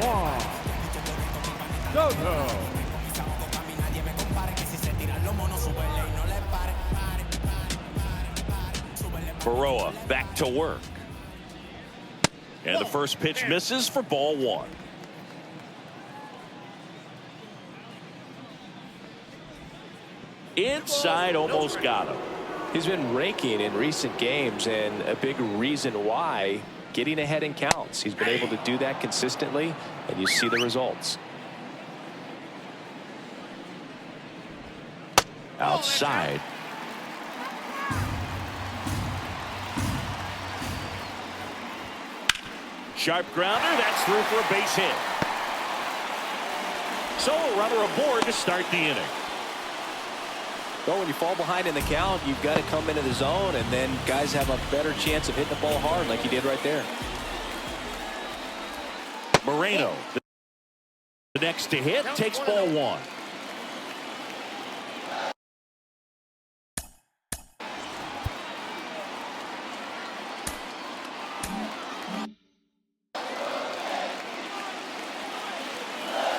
D: Juan Soto.
A: Baroa back to work. And the first pitch misses for ball 1. Inside, almost got him.
B: He's been raking in recent games, and a big reason why, getting ahead in counts. He's been able to do that consistently, and you see the results.
A: Outside. Sharp grounder, that's through for a base hit. So a runner aboard to start the inning.
B: Well, when you fall behind in the count, you've got to come into the zone, and then guys have a better chance of hitting the ball hard like he did right there.
A: Moreno, the next to hit, takes ball 1.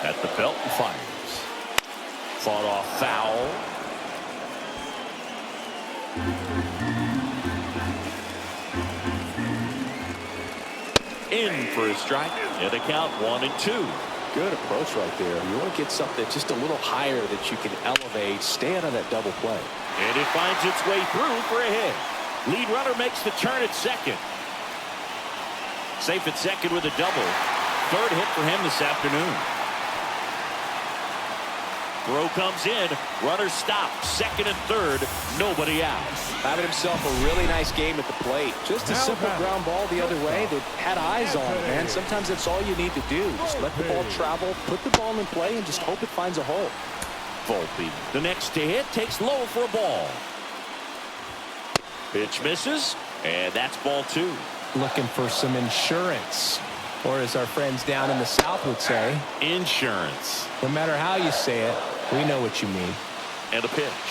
A: At the belt and fires. Fought off foul. In for a strike. And a count 1-2.
B: Good approach right there. You want to get something just a little higher that you can elevate. Stay out of that double play.
A: And it finds its way through for a hit. Lead runner makes the turn at second. Safe at second with a double. Third hit for him this afternoon. Throw comes in. Runner stops. Second and third. Nobody out.
B: Having himself a really nice game at the plate. Just a simple ground ball the other way that had eyes on it, man. Sometimes that's all you need to do. Just let the ball travel, put the ball in play, and just hope it finds a hole.
A: Volpe, the next to hit, takes low for a ball. Pitch misses, and that's ball 2.
B: Looking for some insurance. Or as our friends down in the South would say,
A: insurance.
B: No matter how you say it, we know what you mean.
A: And a pitch.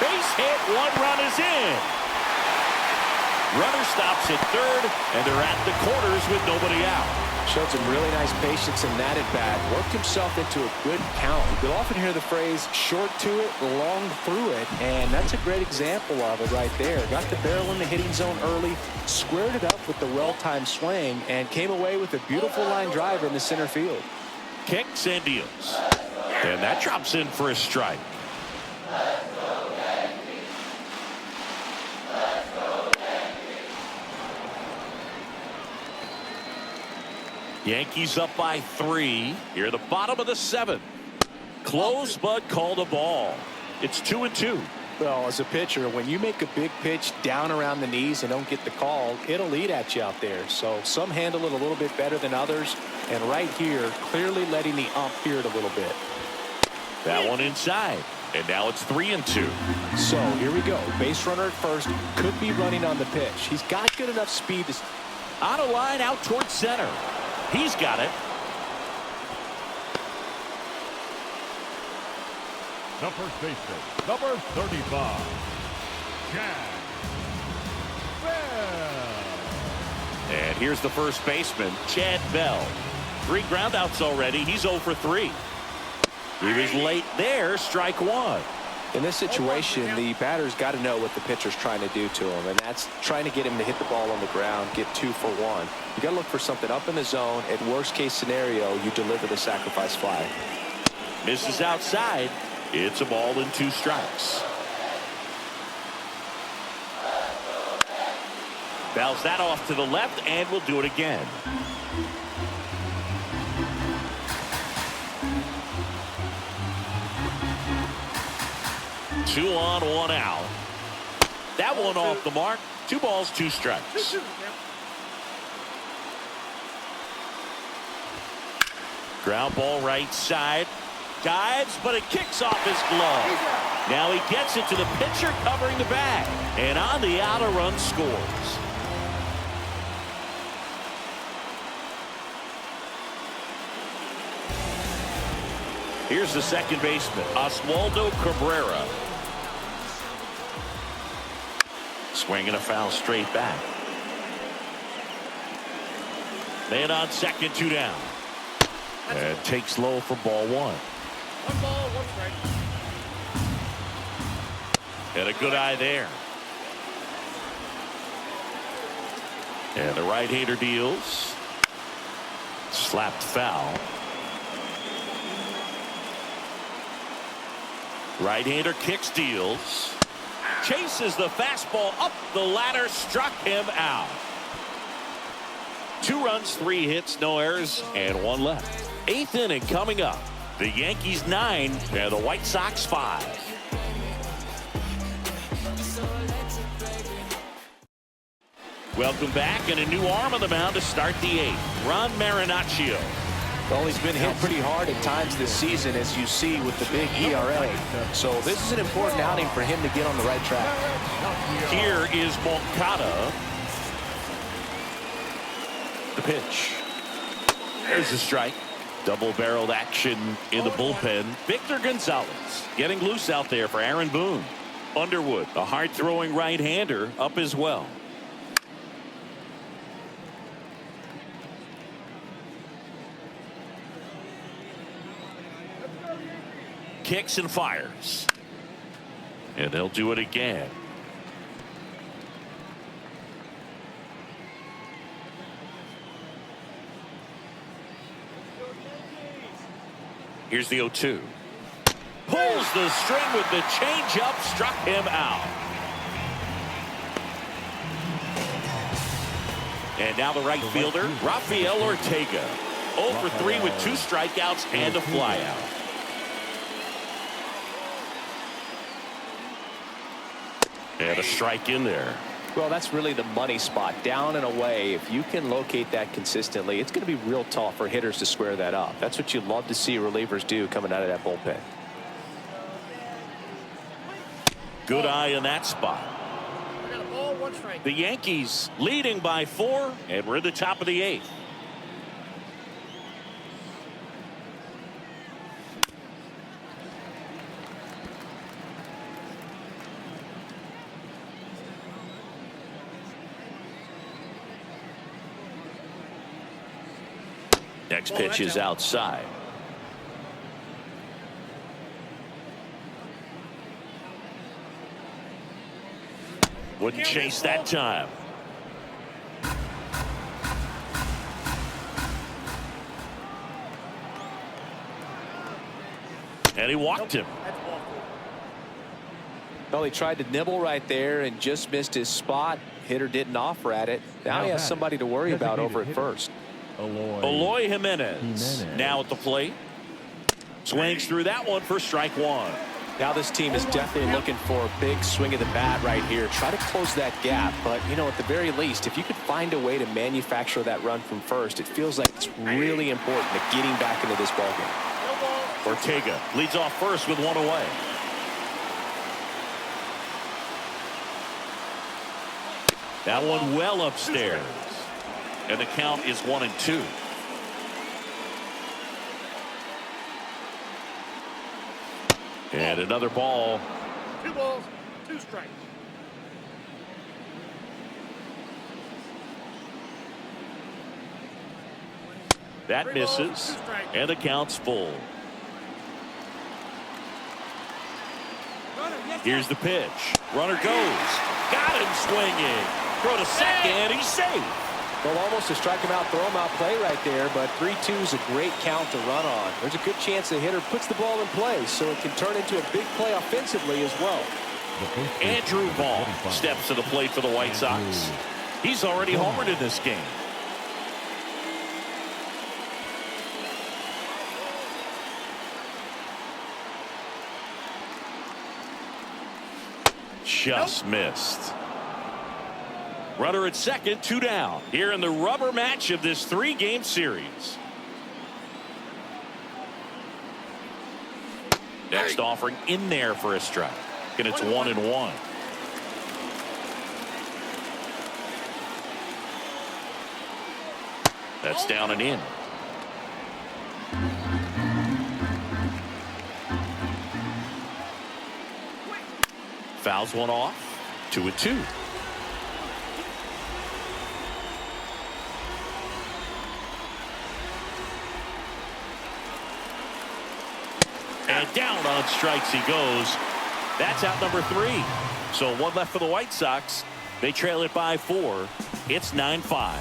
A: Base hit, 1 run is in. Runner stops at third, and they're at the corners with nobody out.
B: Showed some really nice patience in that at bat. Worked himself into a good count. You'll often hear the phrase, short to it, long through it, and that's a great example of it right there. Got the barrel in the hitting zone early, squared it up with the well-timed swing, and came away with a beautiful line drive in the center field.
A: Kicks and deals. And that drops in for a strike. Yankees up by 3 here at the bottom of the 7th. Close, but called a ball. It's 2-2.
B: Well, as a pitcher, when you make a big pitch down around the knees and don't get the call, it'll eat at you out there. So some handle it a little bit better than others. And right here, clearly letting the ump hear it a little bit.
A: That one inside. And now it's 3-2.
B: So here we go. Base runner at first. Could be running on the pitch. He's got good enough speed to...
A: On a line out towards center. He's got it.
D: The first baseman, number 35, Jack Bell.
A: And here's the first baseman, Chad Bell. 3 groundouts already. He's 0 for 3. He was late there. Strike 1.
B: In this situation, the batter's got to know what the pitcher's trying to do to him, and that's trying to get him to hit the ball on the ground, get 2 for 1. You got to look for something up in the zone. At worst case scenario, you deliver the sacrifice fly.
A: Misses outside. It's a ball and 2 strikes. Bounce that off to the left, and we'll do it again. Two on, 1 out. That one off the mark. 2 balls, 2 strikes. Ground ball right side. Dives, but it kicks off his glove. Now he gets it to the pitcher covering the bag. And on the out, a run scores. Here's the second baseman, Oswaldo Cabrera. Swinging a foul straight back. Man on second, 2 down. And takes low for ball 1.
C: 1 ball, 1 strike.
A: And a good eye there. And the right-hander deals. Slapped foul. Right-hander kicks, deals. Chases the fastball up the ladder, struck him out. 2 runs, 3 hits, no errors, and 1 left. 8th inning coming up. The Yankees 9 and the White Sox 5. Welcome back, and a new arm on the mound to start the 8th. Ron Marinaccio.
B: Well, he's been hit pretty hard at times this season, as you see with the big ERA. So this is an important outing for him to get on the right track.
A: Here is Moncada. The pitch. There's a strike. Double-barreled action in the bullpen. Victor Gonzalez getting loose out there for Aaron Boone. Underwood, a hard-throwing right-hander, up as well. Kicks and fires. And they'll do it again. Here's the 0-2. Pulls the string with the changeup, struck him out. And now the right fielder, Rafael Ortega. 0 for 3 with 2 strikeouts and a flyout. And a strike in there.
B: Well, that's really the money spot, down and away. If you can locate that consistently, it's going to be real tough for hitters to square that up. That's what you love to see relievers do coming out of that bullpen.
A: Good eye in that spot.
C: I got a ball, 1 strike.
A: The Yankees leading by 4, and we're in the top of the 8th. Next pitch is outside. Wouldn't chase that time. And he walked him.
C: That's ball 4.
B: Well, he tried to nibble right there and just missed his spot. Hitter didn't offer at it. Now he has somebody to worry about over at first.
A: Eloy Jimenez now at the plate. Swings through that one for strike 1.
B: Now this team is definitely looking for a big swing of the bat right here. Try to close that gap. But, you know, at the very least, if you could find a way to manufacture that run from first, it feels like it's really important to getting back into this ballgame.
A: Ortega leads off first with one away. That one well upstairs. And the count is 1-2. And another ball.
C: 2 balls, 2 strikes.
A: That misses. And the count's full. Here's the pitch. Runner goes. Got him swinging. Throw to second. He's safe.
B: Well, almost a strike him out, throw him out play right there, but 3-2 is a great count to run on. There's a good chance the hitter puts the ball in play, so it can turn into a big play offensively as well.
A: Andrew Vaughn steps to the plate for the White Sox. He's already homered in this game. Just missed. Runner at second, 2 down. Here in the rubber match of this 3-game series. Next offering in there for a strike. And it's 1-1. That's down and in. Fouls one off. 2-2. And down on strikes he goes. That's out number 3. So 1 left for the White Sox. They trail it by 4. It's 9-5.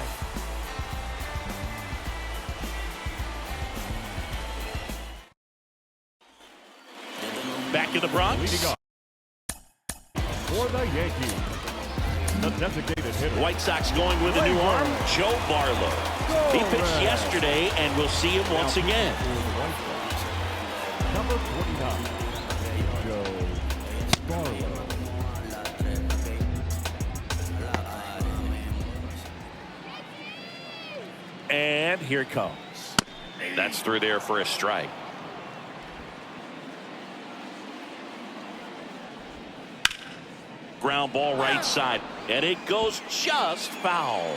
A: Back in the Bronx.
D: For the Yankees, the designated hitter.
A: White Sox going with a new arm, Joe Barlow. He pitched yesterday, and we'll see him once again.
D: Number 49, Joe Barlow.
A: And here it comes. That's through there for a strike. Ground ball right side, and it goes just foul.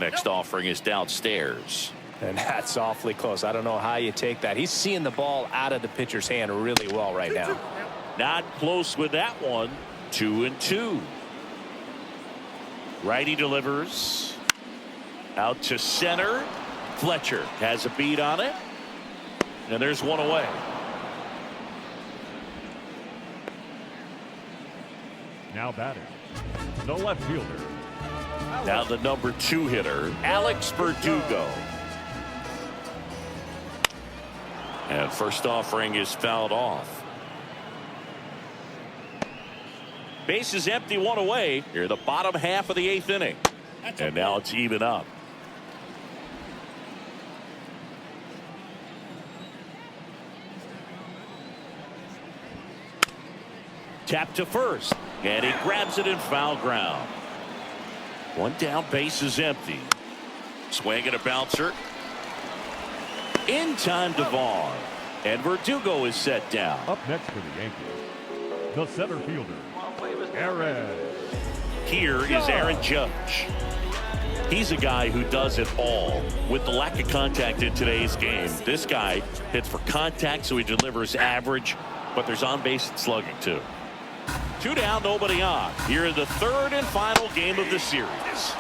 A: Next offering is downstairs.
B: And that's awfully close. I don't know how you take that. He's seeing the ball out of the pitcher's hand really well right now.
A: Not close with that one. 2-2. Righty delivers. Out to center. Fletcher has a beat on it. And there's one away.
D: Now batting, the left fielder.
A: Now the number 2 hitter, Alex Verdugo. And first offering is fouled off. Base is empty, 1 away. Here the bottom half of the 8th inning. And now it's even up. Tap to first. And he grabs it in foul ground. 1 down, base is empty. Swing and a bouncer. In time to Vaughn. And Verdugo is set down.
D: Up next for the Yankees, the center fielder, Aaron.
A: Here is Aaron Judge. He's a guy who does it all. With the lack of contact in today's game, this guy hits for contact, so he delivers average, but there's on-base slugging too. 2 down, nobody on. Here in the 3rd and final game of the series.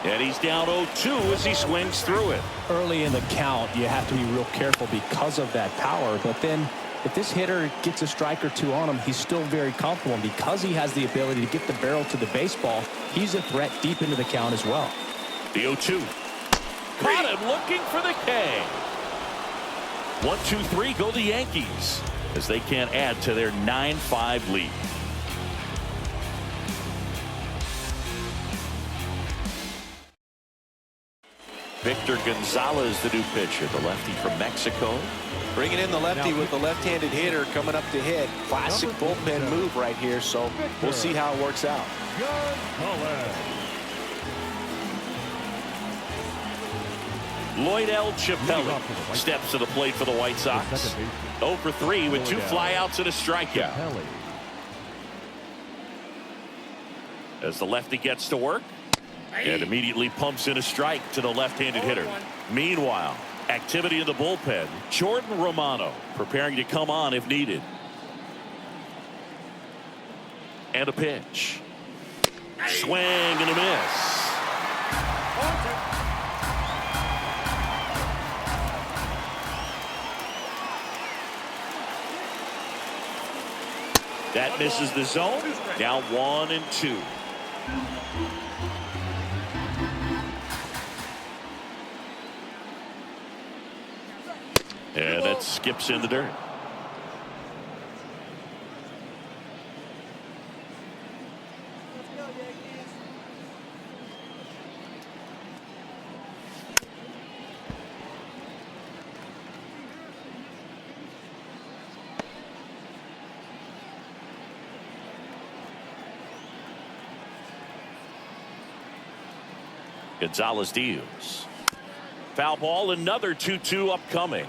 A: And he's down 0-2 as he swings through it.
B: Early in the count, you have to be real careful because of that power. But then if this hitter gets a strike or 2 on him, he's still very comfortable. And because he has the ability to get the barrel to the baseball, he's a threat deep into the count as well.
A: The 0-2. Caught him looking for the K. 1-2-3 go the Yankees as they can't add to their 9-5 lead. Victor Gonzalez, the new pitcher, the lefty from Mexico.
B: Bringing in the lefty with the left-handed hitter coming up to hit. Classic bullpen move right here, so we'll see how it works out.
A: Lloyd L. Chappelle steps to the plate for the White Sox. 0 for 3 with 2 flyouts and a strikeout. As the lefty gets to work and immediately pumps in a strike to the left-handed hitter. Meanwhile, activity in the bullpen. Jordan Romano preparing to come on if needed. And a pitch. Swing and a miss. That misses the zone. Now 1-2. And that skips in the dirt. Gonzalez deals. Foul ball, another 2-2 upcoming.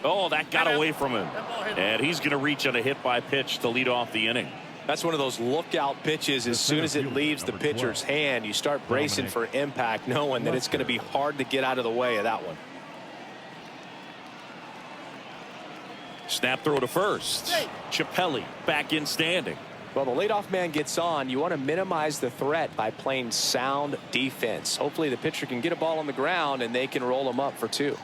A: Oh, that got away from him. And he's going to reach on a hit by pitch to lead off the inning.
B: That's one of those lookout pitches. As soon as it leaves the pitcher's hand, you start bracing for impact, knowing that it's going to be hard to get out of the way of that one.
A: Snap throw to first. Chappelle back in standing.
B: Well, the leadoff man gets on. You want to minimize the threat by playing sound defense. Hopefully the pitcher can get a ball on the ground and they can roll him up for 2.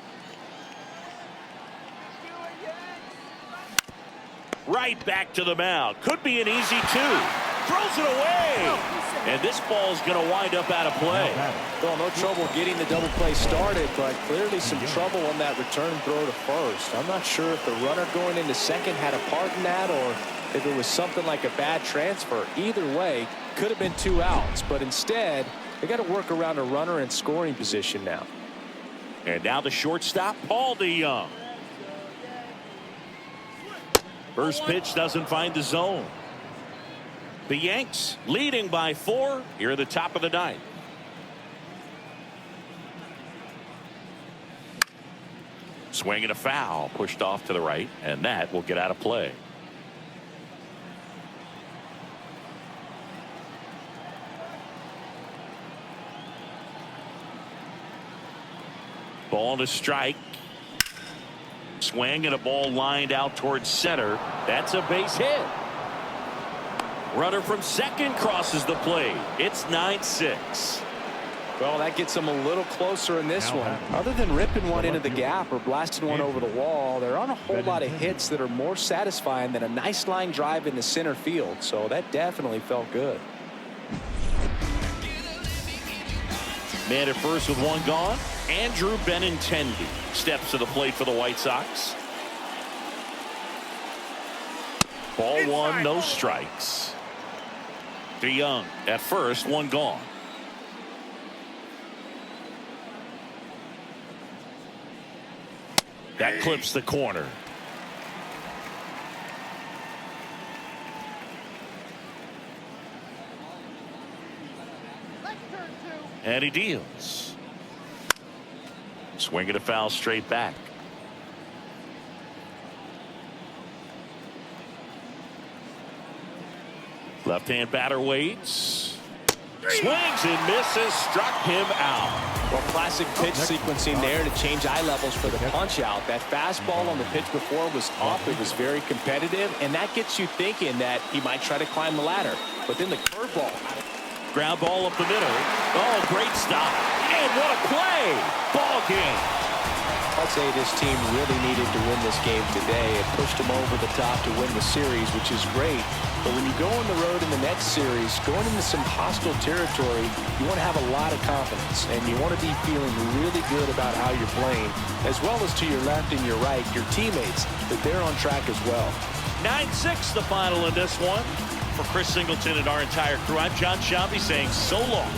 A: Right back to the mound. Could be an easy 2. Throws it away. And this ball's going to wind up out of play.
B: Well, no trouble getting the double play started, but clearly some trouble on that return throw to first. I'm not sure if the runner going into second had a part in that or if it was something like a bad transfer. Either way, could have been 2 outs, but instead, they got to work around a runner in scoring position now.
A: And now the shortstop, Paul DeYoung. First pitch doesn't find the zone. The Yanks leading by 4 here at the top of the 9th. Swing and a foul pushed off to the right, and that will get out of play. Ball to strike. Swing and a ball lined out towards center. That's a base hit. Runner from second crosses the plate. It's 9-6.
B: Well, that gets them a little closer in this one. Other than ripping one into the gap or blasting one over the wall, there aren't a whole lot of hits that are more satisfying than a nice line drive into center field. So that definitely felt good.
A: Man at first with 1 gone. Andrew Benintendi steps to the plate for the White Sox. Ball 1, no strikes. DeYoung at first, 1 gone. That clips the corner. And he deals. Swinging a foul straight back. Left-hand batter waits. Swings and misses. Struck him out.
B: Well, classic pitch sequencing there to change eye levels for the punch out. That fastball on the pitch before was up. It was very competitive, and that gets you thinking that he might try to climb the ladder. But then the curveball.
A: Ground ball up the middle. Oh, great stop. And what a play. Ball game.
B: I'd say this team really needed to win this game today. It pushed them over the top to win the series, which is great. But when you go on the road in the next series, going into some hostile territory, you want to have a lot of confidence, and you want to be feeling really good about how you're playing, as well as to your left and your right, your teammates, that they're on track as well.
A: 9-6 the final in this one. For Chris Singleton and our entire crew, I'm John Shelby saying so long.